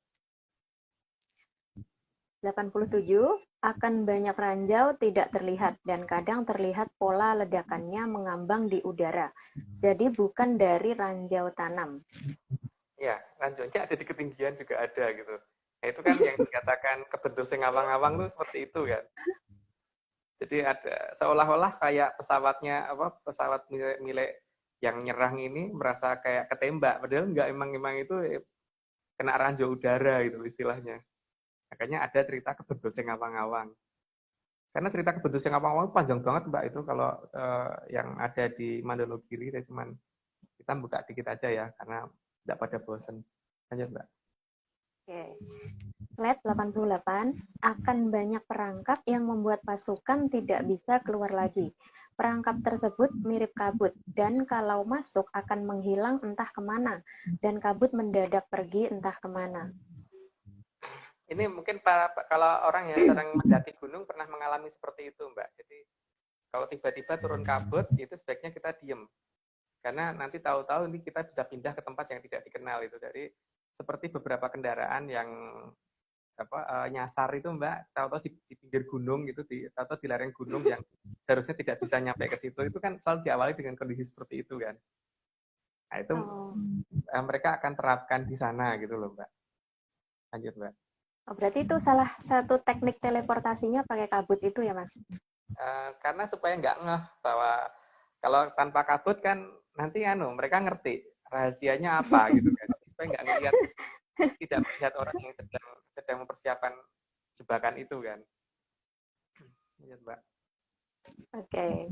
87. Akan banyak ranjau tidak terlihat dan kadang terlihat pola ledakannya mengambang di udara. Jadi bukan dari ranjau tanam. Ya, ranjaunya ada di ketinggian juga ada gitu. Nah, itu kan yang dikatakan kebentuk ngawang-ngawang itu seperti itu kan. Jadi ada seolah-olah kayak pesawat milik yang nyerang ini merasa kayak ketembak, padahal enggak, emang itu kena ranjau udara gitu istilahnya. Makanya ada cerita kebentuk ngawang-ngawang. Karena cerita kebentuk ngawang-ngawang panjang banget, Mbak, itu kalau yang ada di Mandonogiri, cuman kita buka dikit aja ya karena tidak pada bosen. Lanjut, Mbak. Oke. Slide 88, akan banyak perangkap yang membuat pasukan tidak bisa keluar lagi. Perangkap tersebut mirip kabut, dan kalau masuk akan menghilang entah kemana, dan kabut mendadak pergi entah kemana. Ini mungkin kalau orang yang sering mendaki gunung pernah mengalami seperti itu, Mbak. Jadi kalau tiba-tiba turun kabut, itu sebaiknya kita diem. Karena nanti tahu-tahu ini kita bisa pindah ke tempat yang tidak dikenal itu. Jadi seperti beberapa kendaraan yang nyasar itu, Mbak, tahu-tahu di pinggir gunung gitu, tahu-tahu di lereng gunung yang seharusnya tidak bisa nyampe ke situ, itu kan selalu diawali dengan kondisi seperti itu kan. Nah itu mereka akan terapkan di sana gitu loh, Mbak. Lanjut, Mbak. Oh, berarti itu salah satu teknik teleportasinya pakai kabut itu ya, Mas? Karena supaya nggak ngeh bahwa kalau tanpa kabut kan nanti mereka ngerti rahasianya apa gitu kan, supaya nggak ngelihat, tidak melihat orang yang sedang mempersiapkan jebakan itu kan. Lihat, Mbak. Oke.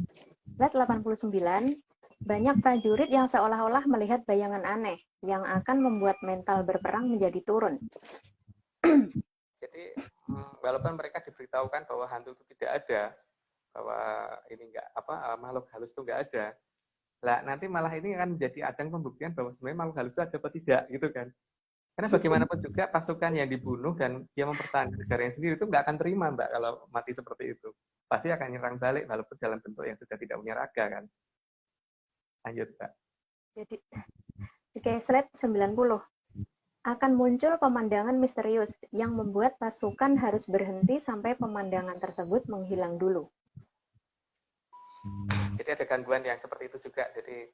Slide 89. Banyak prajurit yang seolah-olah melihat bayangan aneh yang akan membuat mental berperang menjadi turun. Jadi walaupun mereka diberitahukan bahwa hantu itu tidak ada, bahwa ini enggak makhluk halus itu enggak ada, lah nanti malah ini akan menjadi ajang pembuktian bahwa sebenarnya makhluk halus itu ada atau tidak gitu kan. Karena bagaimanapun juga pasukan yang dibunuh dan dia mempertahankan negaranya sendiri itu nggak akan terima, Mbak, kalau mati seperti itu. Pasti akan nyerang balik walaupun dalam bentuk yang sudah tidak punya raga kan. Lanjut, Mbak. Jadi, oke, slide 90. Akan muncul pemandangan misterius yang membuat pasukan harus berhenti sampai pemandangan tersebut menghilang dulu. Jadi ada gangguan yang seperti itu juga. Jadi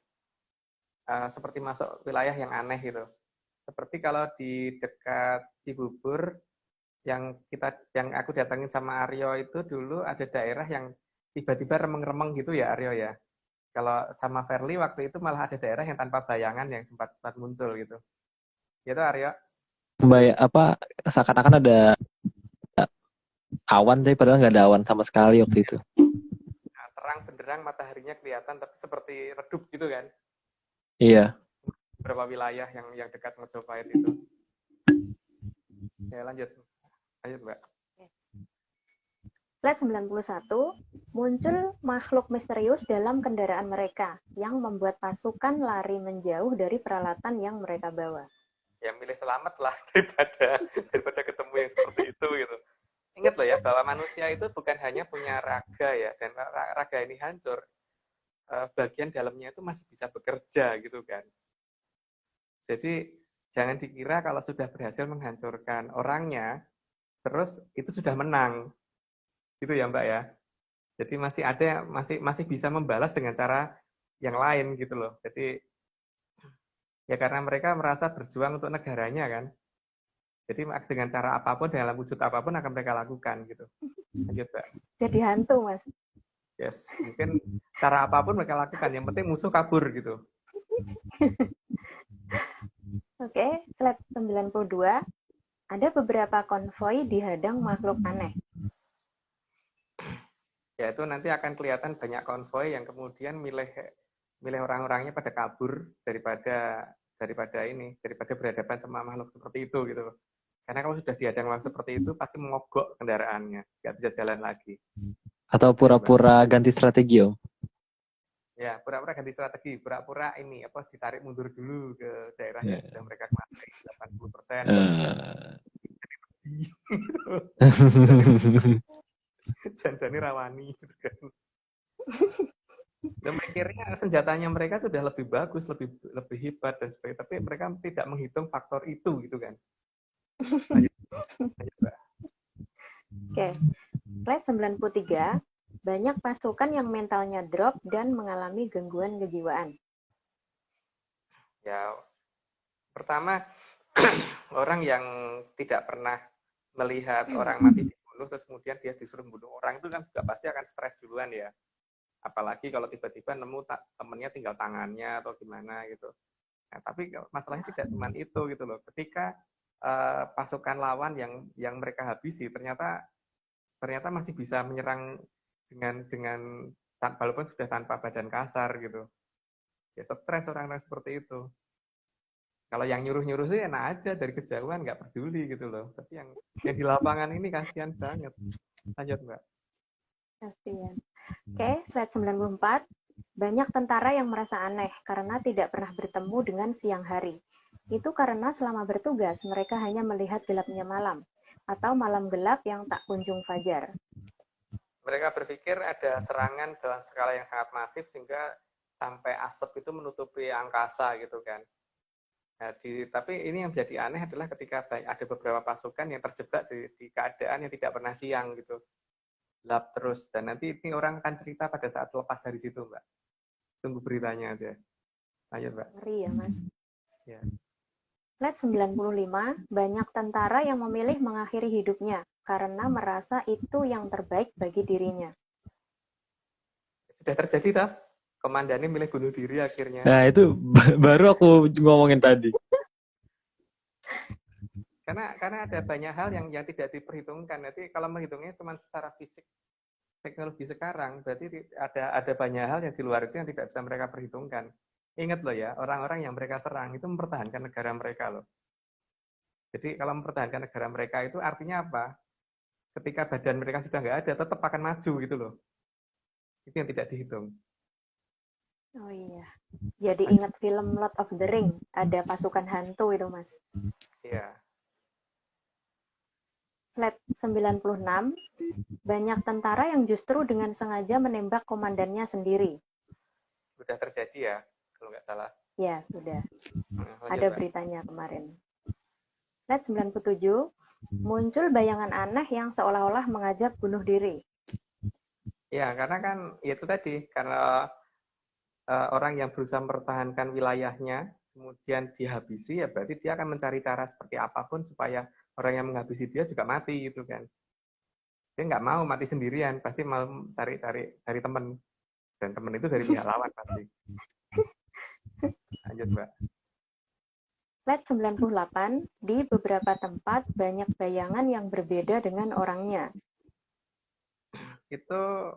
seperti masuk wilayah yang aneh gitu. Seperti kalau di dekat Cibubur yang aku datangin sama Aryo itu dulu ada daerah yang tiba-tiba remeng-remeng gitu ya Aryo ya. Kalau sama Verly waktu itu malah ada daerah yang tanpa bayangan yang sempat muncul gitu. Gitu Aryo. Seakan-akan ada awan tapi padahal nggak ada awan sama sekali waktu itu. Nah, terang benderang mataharinya kelihatan tapi seperti redup gitu kan. Iya. Beberapa wilayah yang dekat Mojopahit itu. Ya lanjut Mbak. Slide 91, muncul makhluk misterius dalam kendaraan mereka yang membuat pasukan lari menjauh dari peralatan yang mereka bawa. Ya milih selamat lah daripada ketemu yang seperti itu gitu. Ingat loh ya bahwa manusia itu bukan hanya punya raga ya, dan raga ini hancur, bagian dalamnya itu masih bisa bekerja gitu kan. Jadi jangan dikira kalau sudah berhasil menghancurkan orangnya, terus itu sudah menang. Gitu ya Mbak ya. Jadi masih ada masih bisa membalas dengan cara yang lain gitu loh. Jadi ya karena mereka merasa berjuang untuk negaranya kan. Jadi dengan cara apapun, dalam wujud apapun akan mereka lakukan gitu. Lanjut Mbak. Jadi hantu Mas. Yes, mungkin cara apapun mereka lakukan. Yang penting musuh kabur gitu. Oke, slide 92. Ada beberapa konvoi dihadang makhluk aneh. Ya itu nanti akan kelihatan banyak konvoi yang kemudian milih orang-orangnya pada kabur daripada berhadapan sama makhluk seperti itu gitu. Karena kalau sudah dihadang makhluk seperti itu pasti mogok kendaraannya, nggak bisa jalan lagi. Atau pura-pura ganti strategi, Om. Ya, pura-pura ganti strategi, pura-pura ini ditarik mundur dulu ke daerah yang sudah mereka kuasai 80%. Janjani rawani gitu kan. Dan mikirnya senjatanya mereka sudah lebih bagus, lebih hebat dan sebagainya, tapi mereka tidak menghitung faktor itu gitu kan. Oke, slide 93. Banyak pasukan yang mentalnya drop dan mengalami gangguan kejiwaan. Ya, pertama orang yang tidak pernah melihat orang mati dibunuh terus kemudian dia disuruh membunuh orang itu kan juga pasti akan stres duluan ya. Apalagi kalau tiba-tiba nemu temennya tinggal tangannya atau gimana gitu. Nah, tapi masalahnya tidak cuma itu gitu loh. Ketika pasukan lawan yang mereka habisi ternyata masih bisa menyerang dengan walaupun sudah tanpa badan kasar gitu. Ya stres orang-orang seperti itu. Kalau yang nyuruh-nyuruh sih enak aja dari kejauhan nggak peduli gitu loh. Tapi yang di lapangan ini kasihan banget. Lanjut Mbak. Kasihan. Oke, slide 94. Banyak tentara yang merasa aneh karena tidak pernah bertemu dengan siang hari. Itu karena selama bertugas mereka hanya melihat gelapnya malam atau malam gelap yang tak kunjung fajar. Mereka berpikir ada serangan dalam skala yang sangat masif sehingga sampai asap itu menutupi angkasa gitu kan. Nah, tapi ini yang menjadi aneh adalah ketika ada beberapa pasukan yang terjebak di keadaan yang tidak pernah siang gitu. Gelap terus. Dan nanti ini orang akan cerita pada saat lepas dari situ, Mbak. Tunggu beritanya aja. Lanjut, Mbak. Ngeri ya, Mas. Ya. Slide 95, banyak tentara yang memilih mengakhiri hidupnya karena merasa itu yang terbaik bagi dirinya. Sudah terjadi, toh? Komandannya milih bunuh diri akhirnya. Nah, itu baru aku ngomongin tadi. Karena ada banyak hal yang tidak diperhitungkan. Nanti kalau menghitungnya cuma secara fisik, teknologi sekarang, berarti ada banyak hal yang di luar itu yang tidak bisa mereka perhitungkan. Ingat loh ya, orang-orang yang mereka serang itu mempertahankan negara mereka loh. Jadi kalau mempertahankan negara mereka itu artinya apa? Ketika badan mereka sudah nggak ada, tetap akan maju gitu loh. Itu yang tidak dihitung. Oh iya. Jadi ingat film Lord of the Ring, ada pasukan hantu itu, Mas. Iya. Slide 96, banyak tentara yang justru dengan sengaja menembak komandannya sendiri. Sudah terjadi ya, kalau nggak salah. Ya, sudah. Lanjut, Ada Pak. beritanya kemarin. Slide 97, muncul bayangan aneh yang seolah-olah mengajak bunuh diri. Ya, karena kan itu tadi, karena orang yang berusaha mempertahankan wilayahnya, kemudian dihabisi, ya berarti dia akan mencari cara seperti apapun supaya orang yang menghabisi dia juga mati gitu kan. Dia nggak mau mati sendirian, pasti mau cari teman. Dan teman itu dari pihak lawan pasti. Lanjut, Mbak. Slide 98, di beberapa tempat banyak bayangan yang berbeda dengan orangnya. Itu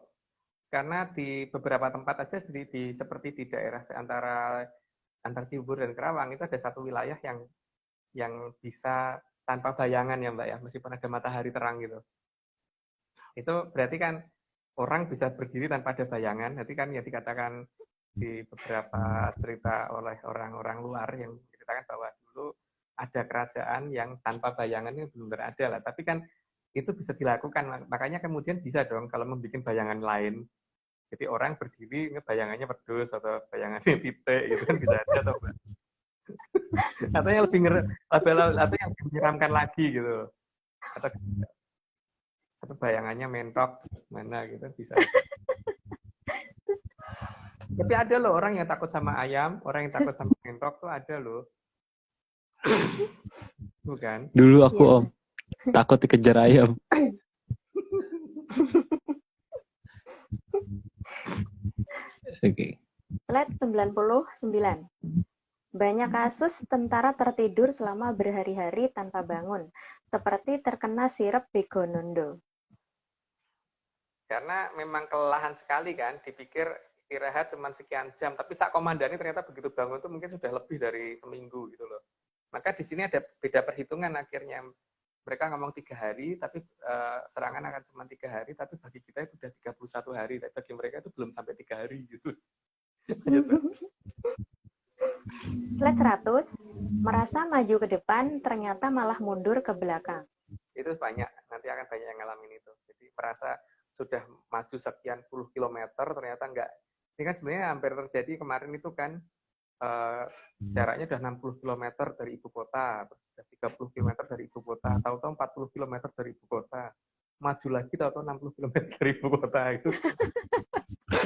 karena di beberapa tempat aja seperti di daerah antar Cibubur dan Kerawang itu ada satu wilayah yang bisa tanpa bayangan ya Mbak ya, meskipun ada matahari terang gitu. Itu berarti kan orang bisa berdiri tanpa ada bayangan. Nanti kan ya dikatakan di beberapa cerita oleh orang-orang luar yang menceritakan bahwa dulu ada kerajaan yang tanpa bayangan itu belum ada lah. Tapi kan itu bisa dilakukan. Makanya kemudian bisa dong kalau membuat bayangan lain. Jadi orang berdiri bayangannya pedus atau bayangannya titik gitu kan bisa aja atau Mbak. Atau yang atau yang lebih menyeramkan lagi gitu. Atau bayangannya mentok mana gitu bisa. Tapi ada loh orang yang takut sama ayam, orang yang takut sama mentok tuh ada loh. Bukan? Dulu aku Iya. Om takut dikejar ayam. Oke. Slide 99. Banyak kasus tentara tertidur selama berhari-hari tanpa bangun, seperti terkena sirup Begonondo. Karena memang kelelahan sekali kan, dipikir istirahat cuma sekian jam, tapi saat komandannya ternyata begitu bangun tuh mungkin sudah lebih dari seminggu gitu loh. Maka di sini ada beda perhitungan akhirnya. Mereka ngomong 3 hari, tapi serangan akan cuma 3 hari, tapi bagi kita itu sudah 31 hari, tapi bagi mereka itu belum sampai 3 hari gitu. Slide 100, merasa maju ke depan, ternyata malah mundur ke belakang. Itu banyak, nanti akan banyak yang ngalamin itu. Jadi merasa sudah maju sekian puluh kilometer, ternyata enggak. Ini kan sebenarnya hampir terjadi kemarin itu kan, jaraknya sudah 60 km dari ibu kota, terus sudah 30 km dari ibu kota, tahu-tahu 40 km dari ibu kota. Maju lagi tahu-tahu 60 km dari ibu kota itu.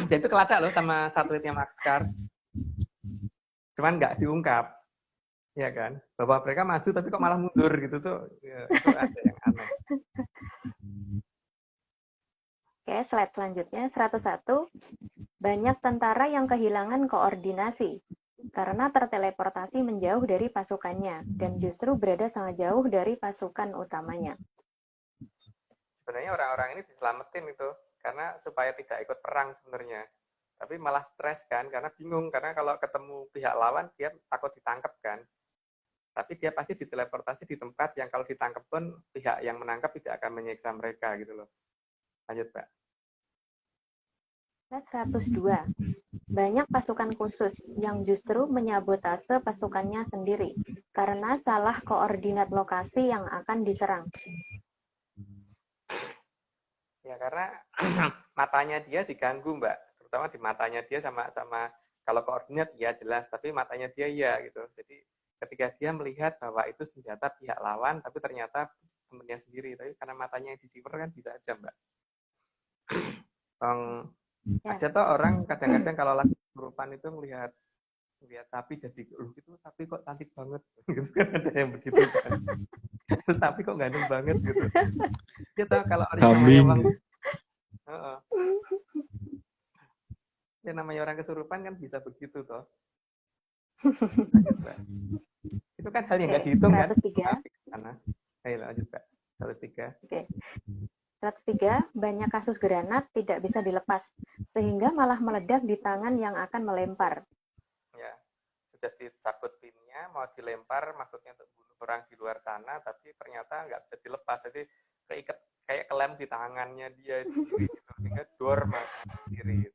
Jadi itu kelacak loh sama satelitnya Maxcar. Cuman nggak diungkap. Ya kan? Bahwa mereka maju tapi kok malah mundur gitu tuh. Ya, itu ada yang aneh. Oke, slide selanjutnya 101. Banyak tentara yang kehilangan koordinasi karena terteleportasi menjauh dari pasukannya dan justru berada sangat jauh dari pasukan utamanya. Sebenarnya orang-orang ini diselamatin itu karena supaya tidak ikut perang sebenarnya. Tapi malah stres kan karena bingung karena kalau ketemu pihak lawan dia takut ditangkap kan. Tapi dia pasti diteleportasi di tempat yang kalau ditangkap pun pihak yang menangkap tidak akan menyiksa mereka gitu loh. Lanjut, Pak. 102. Banyak pasukan khusus yang justru menyabotase pasukannya sendiri karena salah koordinat lokasi yang akan diserang. Ya karena matanya dia diganggu, Mbak. Terutama di matanya dia sama kalau koordinat ya jelas, tapi matanya dia ya gitu. Jadi ketika dia melihat bahwa itu senjata pihak lawan, tapi ternyata temennya sendiri. Tapi karena matanya yang disiper kan bisa aja, Mbak. Ada tuh orang kadang-kadang kalau lagi kesurupan itu melihat sapi jadi, itu sapi kok cantik banget. Gitu kan ada yang begitu kan. Sapi kok ganteng banget gitu. Dia tahu kalau orang namanya orang kesurupan kan bisa begitu toh. Itu kan hal yang nggak dihitung kan. 103. Ayo lanjut Kak. 103. Oke. 103, banyak kasus granat tidak bisa dilepas, sehingga malah meledak di tangan yang akan melempar. Ya, sudah dicabut pinnya, mau dilempar, maksudnya untuk bunuh orang di luar sana, tapi ternyata nggak bisa dilepas, jadi keikat kayak kelem di tangannya dia sendiri, gitu, sehingga dor mati sendiri.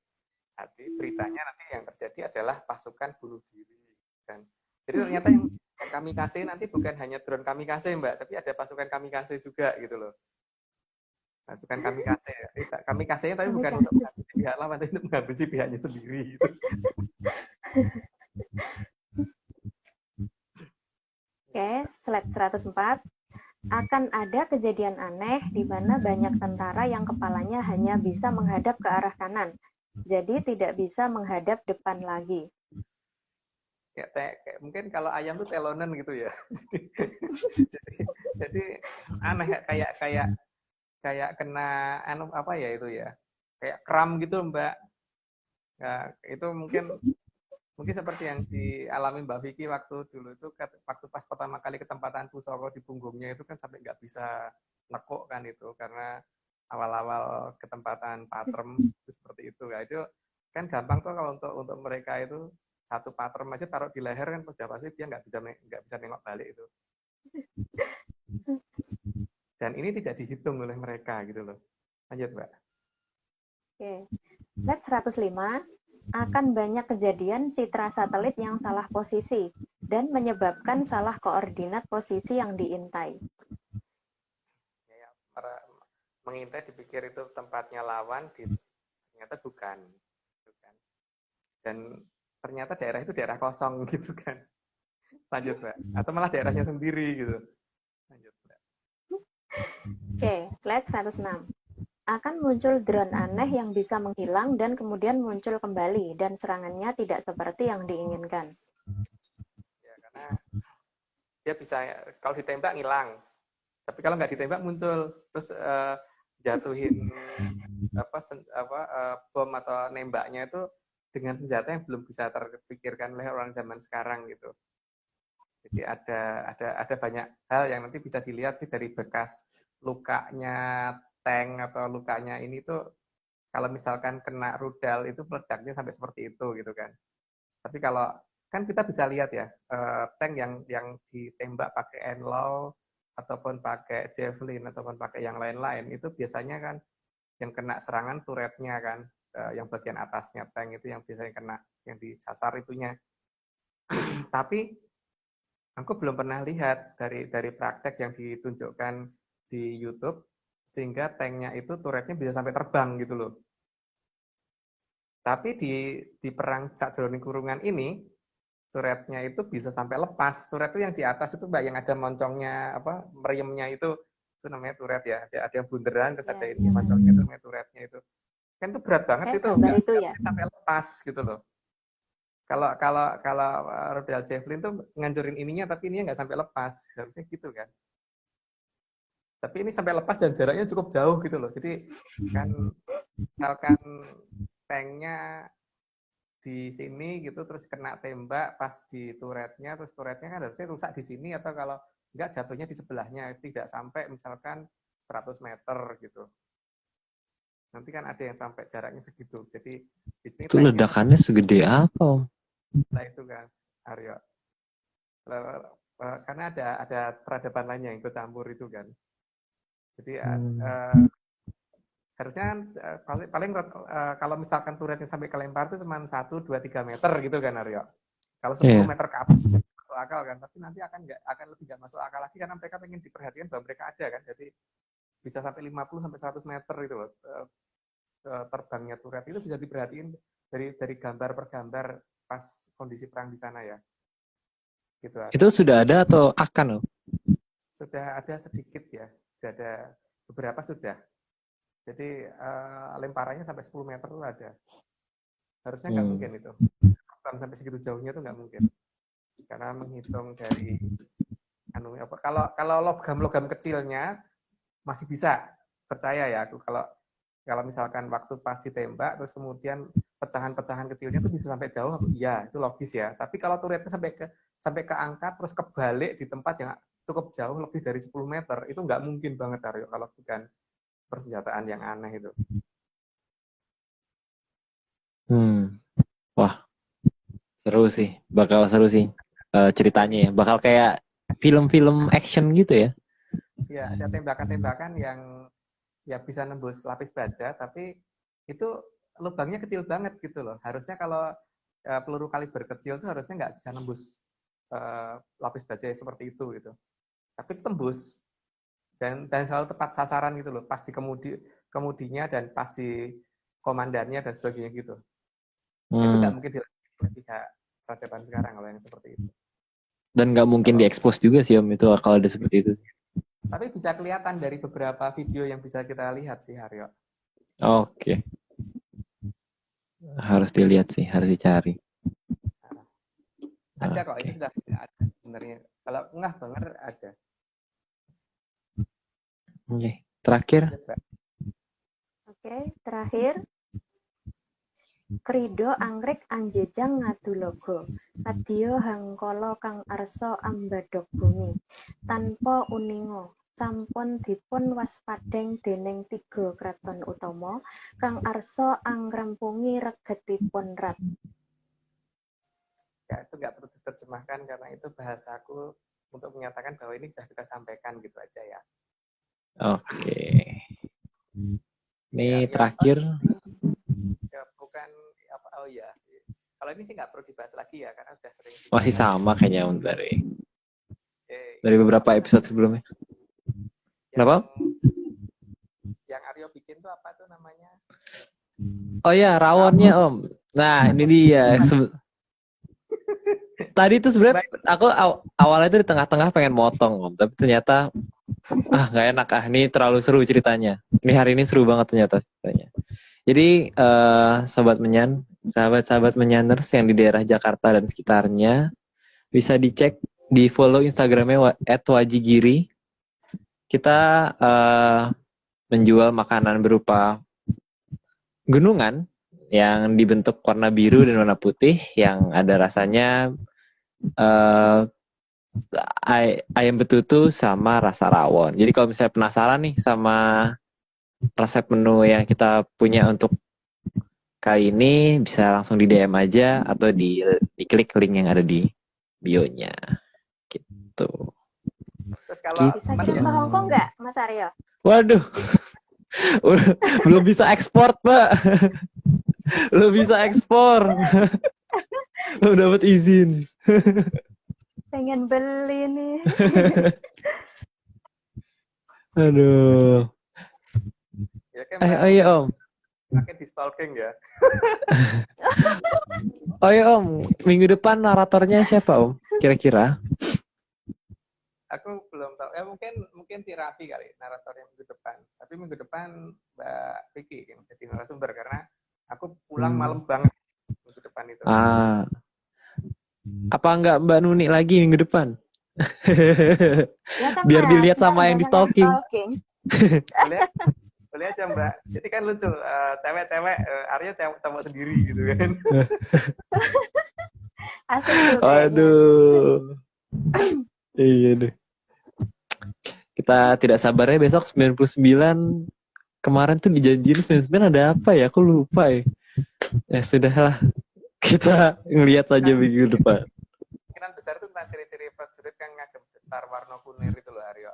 Nanti beritanya nanti yang terjadi adalah pasukan bunuh diri, kan? Jadi ternyata yang kamikaze nanti bukan hanya drone kamikaze, Mbak, tapi ada pasukan kamikaze juga, gitu loh. Pasukan kamikaze ya. Kamikaze tapi bukan untuk menghabisi pihak lawan, tapi untuk menghabisi pihaknya sendiri. Gitu. Oke, slide 104. Akan ada kejadian aneh di mana banyak tentara yang kepalanya hanya bisa menghadap ke arah kanan, jadi tidak bisa menghadap depan lagi. Ya, mungkin kalau ayam tuh telonen gitu ya. jadi aneh kayak kena apa ya itu ya, kayak kram gitu Mbak. Nah, itu mungkin seperti yang dialami Mbak Vicky waktu dulu itu, waktu pas pertama kali ketempatan pusoko di punggungnya itu kan sampai nggak bisa nekuk kan itu, karena awal-awal ketempatan patrem itu seperti itu. Nah, itu kan gampang tuh kalau untuk mereka itu satu patrem aja taruh di leher kan sudah pasti dia nggak bisa nengok balik itu. Dan ini tidak dihitung oleh mereka gitu loh. Lanjut Mbak. Oke, slide 105. Akan banyak kejadian citra satelit yang salah posisi dan menyebabkan salah koordinat posisi yang diintai. Ya, mengintai dipikir itu tempatnya lawan, ternyata bukan. Dan ternyata daerah itu daerah kosong gitu kan. Lanjut Mbak. Atau malah daerahnya sendiri gitu. Lanjut Mbak. Oke, slide 106. Akan muncul drone aneh yang bisa menghilang dan kemudian muncul kembali, dan serangannya tidak seperti yang diinginkan. Ya, karena dia bisa, kalau ditembak ngilang, tapi kalau nggak ditembak muncul, terus jatuhin bom atau nembaknya itu dengan senjata yang belum bisa terpikirkan oleh orang zaman sekarang gitu. Jadi ada banyak hal yang nanti bisa dilihat sih dari bekas lukanya tank atau lukanya ini tuh, kalau misalkan kena rudal itu meledaknya sampai seperti itu gitu kan. Tapi kalau kan kita bisa lihat ya, tank yang ditembak pakai NLAW ataupun pakai javelin ataupun pakai yang lain-lain itu biasanya kan yang kena serangan turretnya kan, yang bagian atasnya tank itu yang biasanya kena, yang disasar itunya. Tapi aku belum pernah lihat dari praktek yang ditunjukkan di YouTube sehingga tanknya itu turretnya bisa sampai terbang gitu loh. Tapi di perang sakjroning kurungan ini turretnya itu bisa sampai lepas. Turret itu yang di atas itu Mbak, yang ada moncongnya apa meriamnya itu namanya turret ya. Ada yang bunderan terus ada ini moncongnya itu namanya turretnya itu. Kan itu berat banget itu, nggak sampai lepas gitu loh. Kalau rudal javelin tuh ngancurin ininya tapi ininya nggak sampai lepas, harusnya gitu kan. Tapi ini sampai lepas dan jaraknya cukup jauh gitu loh. Jadi kan misalkan tanknya di sini gitu terus kena tembak pas di turretnya, terus turretnya kan harusnya rusak di sini, atau kalau enggak jatuhnya di sebelahnya, tidak sampai misalkan 100 meter gitu. Nanti kan ada yang sampai jaraknya segitu. Jadi di sini itu ledakannya segede apa? Nah itu kan Aryo. Karena ada peradaban lainnya yang ikut campur itu kan. Jadi harusnya paling kalau misalkan turretnya sampai kelempar itu cuma 1, 2, 3 meter gitu kan Aryo. Kalau 10 meter ke atas masuk akal kan, tapi nanti akan lebih nggak masuk akal lagi karena mereka pengen diperhatikan bahwa mereka ada kan. Jadi bisa sampai 50 sampai 100 meter itu loh. Terbangnya turret itu bisa diperhatiin dari gambar per gambar pas kondisi perang di sana ya. Gitu. Itu sudah ada atau akan loh? Sudah ada sedikit ya. Sudah ada beberapa sudah. Jadi lemparannya sampai 10 meter itu ada. Harusnya nggak mungkin itu. Sampai segitu jauhnya itu nggak mungkin. Karena menghitung dari kalau logam kecilnya masih bisa percaya ya aku, kalau misalkan waktu pas ditembak terus kemudian pecahan-pecahan kecilnya itu bisa sampai jauh, ya itu logis ya. Tapi kalau turretnya sampai ke angkat terus kebalik di tempat yang cukup jauh lebih dari 10 meter itu nggak mungkin banget Aryo, kalau bukan persenjataan yang aneh itu. Wah, seru sih. Bakal seru sih ceritanya ya. Bakal kayak film-film action gitu ya. Ya, ada tembakan-tembakan yang ya bisa nembus lapis baja, tapi itu lubangnya kecil banget gitu loh. Harusnya kalau peluru kaliber kecil itu harusnya nggak bisa nembus lapis baja seperti itu gitu. Tapi tembus dan selalu tepat sasaran gitu loh. Pasti kemudinya dan pasti komandannya dan sebagainya gitu. Itu nggak mungkin dilakukan pihak peradaban sekarang kalau yang seperti itu. Dan nggak mungkin diekspos juga sih Om itu kalau ada seperti itu. Tapi bisa kelihatan dari beberapa video yang bisa kita lihat sih, Haryo. Oke. Harus dilihat sih, harus dicari. Ada kok, ini sudah ada sebenarnya. Kalau nggak banget ada. Oke, terakhir. Oke, terakhir. Krido anggrek anjejang ngadu logo. Kadya hangkala kang arsa ambadok bumi. Tanpa uninga. Sampun dipun waspadeng dening 3 kraton utama kang arsa angrampungi regetipun rat. Ya, itu nggak perlu diterjemahkan karena itu bahasaku untuk menyatakan bahwa ini sudah kita sampaikan gitu aja ya. Oke. Ini terakhir. Ya, bukan apa? Oh ya. Kalau ini sih nggak perlu dibahas lagi ya karena sudah sering. Masih sama kayaknya Om dari beberapa episode sebelumnya. Kenapa? Yang Aryo bikin tuh apa tuh namanya? Oh ya, rawonnya Om. Nah, ini dia. Tadi tuh sebenarnya aku awalnya tuh di tengah-tengah pengen motong Om, tapi ternyata nggak enak ini terlalu seru ceritanya. Ini hari ini seru banget ternyata ceritanya. Jadi sobat menyan, sahabat-sahabat menyaners yang di daerah Jakarta dan sekitarnya bisa dicek di follow Instagramnya @wajigiri. Kita menjual makanan berupa gunungan yang dibentuk warna biru dan warna putih yang ada rasanya ayam betutu sama rasa rawon. Jadi kalau misalnya penasaran nih sama resep menu yang kita punya untuk kali ini, bisa langsung di DM aja atau diklik link yang ada di bio-nya. Gitu. Terus kalau bisa kirim ke Hongkong nggak, Mas Aryo? Waduh, belum bisa ekspor, Mbak. Belum bisa ekspor. Belum dapat izin. Pengen beli nih. Aduh. ya kan, Ayo Om. Makin di stalking ya. Oh ya Om, minggu depan naratornya siapa Om? Kira-kira? Aku belum tahu. Mungkin si Raffi kali naratornya minggu depan. Tapi minggu depan Mbak Vicky yang jadi narasumber karena aku pulang malam banget minggu depan itu. Apa enggak Mbak Nuni lagi minggu depan? Ya kan, biar Mas, dilihat sama yang di stalking. Boleh aja Mbak. Jadi kan lucu, cewek-cewek, Arya cowok sendiri gitu kan. Asik tuh. Aduh. Iya deh. Kita tidak sabarnya besok 99. Kemarin tuh dijanjiin 99 ada apa ya? Aku lupa ya. Ya sudahlah. Kita ngelihat saja minggu depan. Kemungkinan besar itu tentang ciri-ciri prajurit kan ngagem destar warna kunir itu loh Aryo.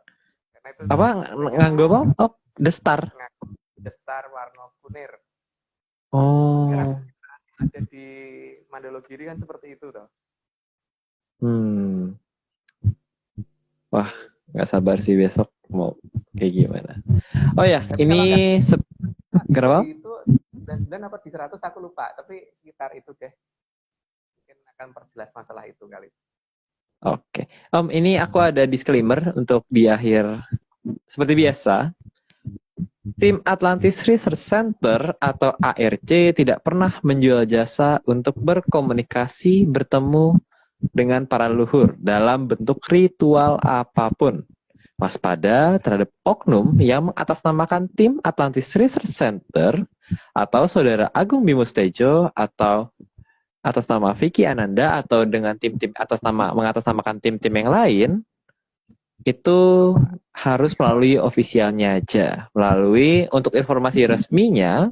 Karena itu apa? Nganggo apa? Oh, destar. Destar warna kunir. Oh. Ada di Mandalogiri kan seperti itu toh. Wah, nggak sabar sih besok mau kayak gimana. Oh ya, tapi ini kenapa? Itu 99 apa di 100 aku lupa, tapi sekitar itu deh. Mungkin akan perjelas masalah itu kali. Oke. Ini aku ada disclaimer untuk di akhir. Seperti biasa, tim Atlantis Research Center atau ARC tidak pernah menjual jasa untuk berkomunikasi, bertemu dengan para leluhur dalam bentuk ritual apapun. Waspada terhadap oknum yang mengatasnamakan tim Atlantis Research Center atau Saudara Agung Bimus Tejo atau atas nama Vicky Ananda atau dengan tim-tim mengatasnamakan tim-tim yang lain itu harus melalui ofisialnya aja. Untuk informasi resminya,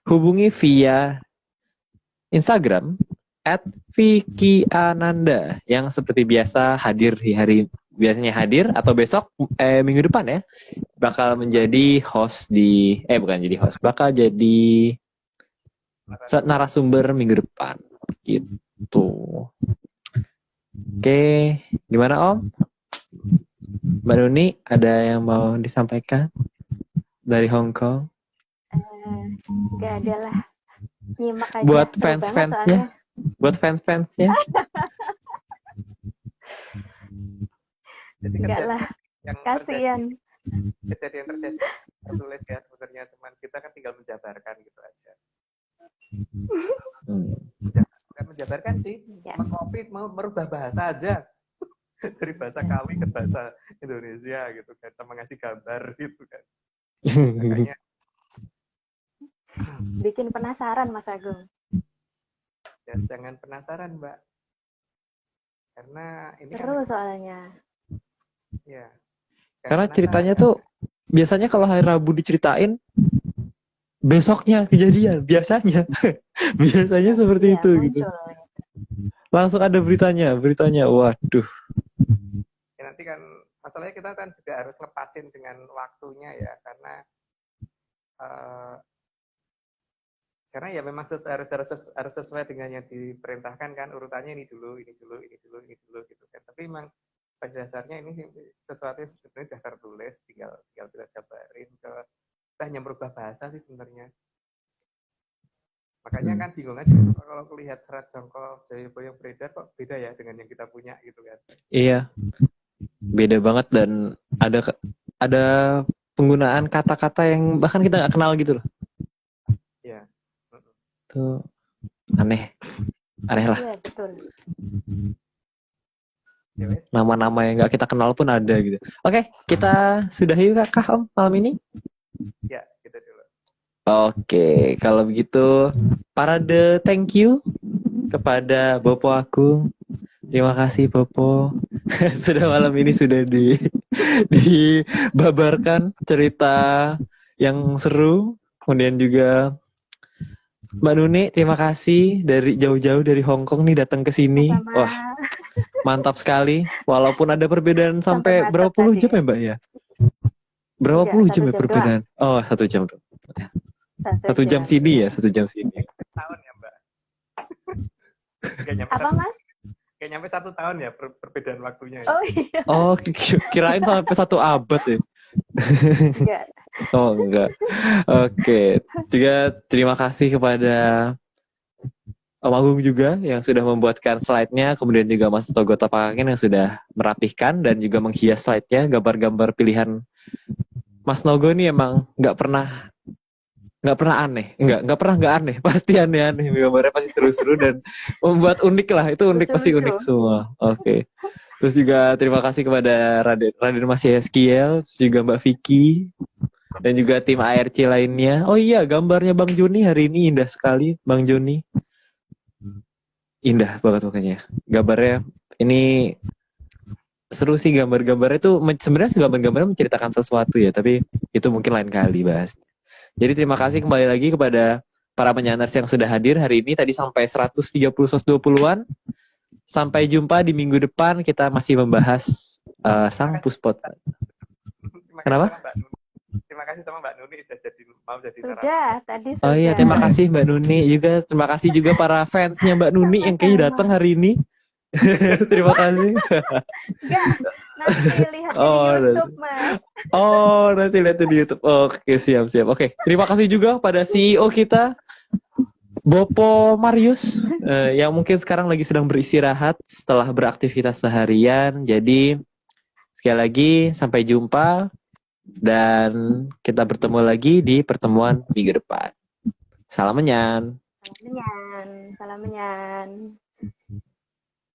hubungi via Instagram @Vicky Ananda yang seperti biasa biasanya hadir atau besok minggu depan ya bakal menjadi host bukan jadi host, bakal jadi narasumber minggu depan gitu. Oke, gimana Om? Mbak Nuni, ada yang mau disampaikan dari Hong Kong? Gak ada lah. Nyimak aja. Buat fans-fansnya? Buat fans-fansnya? Enggak lah. Kasian. Kejadian terjadi tertulis ya sebenarnya, cuman kita kan tinggal menjabarkan gitu aja. Bukan menjabarkan sih, mengcopy, merubah bahasa aja. Dari bahasa Kawi ke bahasa Indonesia gitu kan, sama ngasih gambar gitu kan. Makanya bikin penasaran Mas Agung. Ya, jangan penasaran Mbak, karena ini seru kan soalnya. Ya. Karena ceritanya tuh biasanya kalau hari Rabu diceritain, besoknya kejadian biasanya. Biasanya seperti itu muncul, gitu. Langsung ada beritanya, waduh. Ya, nanti kan masalahnya kita kan juga harus lepasin dengan waktunya ya, karena ya memang harus sesuai dengan yang diperintahkan kan, urutannya ini dulu gitu kan. Tapi memang pada dasarnya ini sesuatu yang sebenarnya sudah tertulis, tinggal kita jabarin kita hanya merubah bahasa sih sebenarnya. Makanya kan bingung aja kalau lihat serat Jongko Joyoboyo yang beredar kok beda ya dengan yang kita punya gitu kan. Iya, beda banget dan ada penggunaan kata-kata yang bahkan kita nggak kenal gitu loh. Iya. Tuh aneh lah. Iya, betul. Nama-nama yang nggak kita kenal pun ada gitu. Oke, kita sudahi kah Om malam ini? Ya, kita dulu. Oke, kalau begitu parade thank you kepada Bopo aku. Terima kasih Bopo. Sudah malam ini sudah dibabarkan cerita yang seru. Kemudian juga Mbak Nuni, terima kasih dari jauh-jauh dari Hong Kong nih datang ke sini. Wah, mantap sekali. Walaupun ada perbedaan sampai berapa puluh jam ya Mbak ya? Berapa puluh jam ya perbedaan? Oh, 1 jam. 1 jam sini ya, 1 jam sini. Tahun ya Mbak. Apa Mas? Kayak nyampe 1 tahun ya perbedaan waktunya. Ya? Oh iya. Oh, kirain sampai 1 abad ya. Enggak. Oh enggak. Oke. Juga terima kasih kepada Om Agung juga yang sudah membuatkan slide-nya, kemudian juga Mas Togo Tapakangin yang sudah merapihkan dan juga menghias slide-nya, gambar-gambar pilihan Mas Nogo ini emang nggak pernah aneh, nggak pernah nggak aneh, pasti aneh-aneh, gambarnya pasti seru-seru dan membuat unik lah, itu unik, pasti unik semua. Oke. Terus juga terima kasih kepada Raden Mas Yeskiel, terus juga Mbak Vicky, dan juga tim ARC lainnya. Oh iya, gambarnya Bang Joni hari ini indah sekali, Bang Joni. Indah banget pokoknya. Gambarnya ini seru sih, gambar-gambarnya tuh sebenarnya gambar-gambarnya menceritakan sesuatu ya, tapi itu mungkin lain kali bahas. Jadi terima kasih kembali lagi kepada para penyanders yang sudah hadir hari ini, tadi sampai 130-120-an. Sampai jumpa di minggu depan, kita masih membahas Sang Puspot. Kenapa? Terima kasih sama Mbak Nuni mau jadi sudah, tadi sudah. Oh iya, terima kasih Mbak Nuni juga. Terima kasih juga para fansnya Mbak Nuni yang kayaknya datang hari ini. Terima kasih. Enggak, nanti lihat di YouTube, Mas. Oh, nanti lihat di YouTube. Oke, siap. Oke, terima kasih juga pada CEO kita, Bopo Marius, yang mungkin sekarang lagi sedang beristirahat setelah beraktivitas seharian. Jadi, sekali lagi, sampai jumpa. Dan kita bertemu lagi di pertemuan minggu depan. Salam menyan. Salam menyan.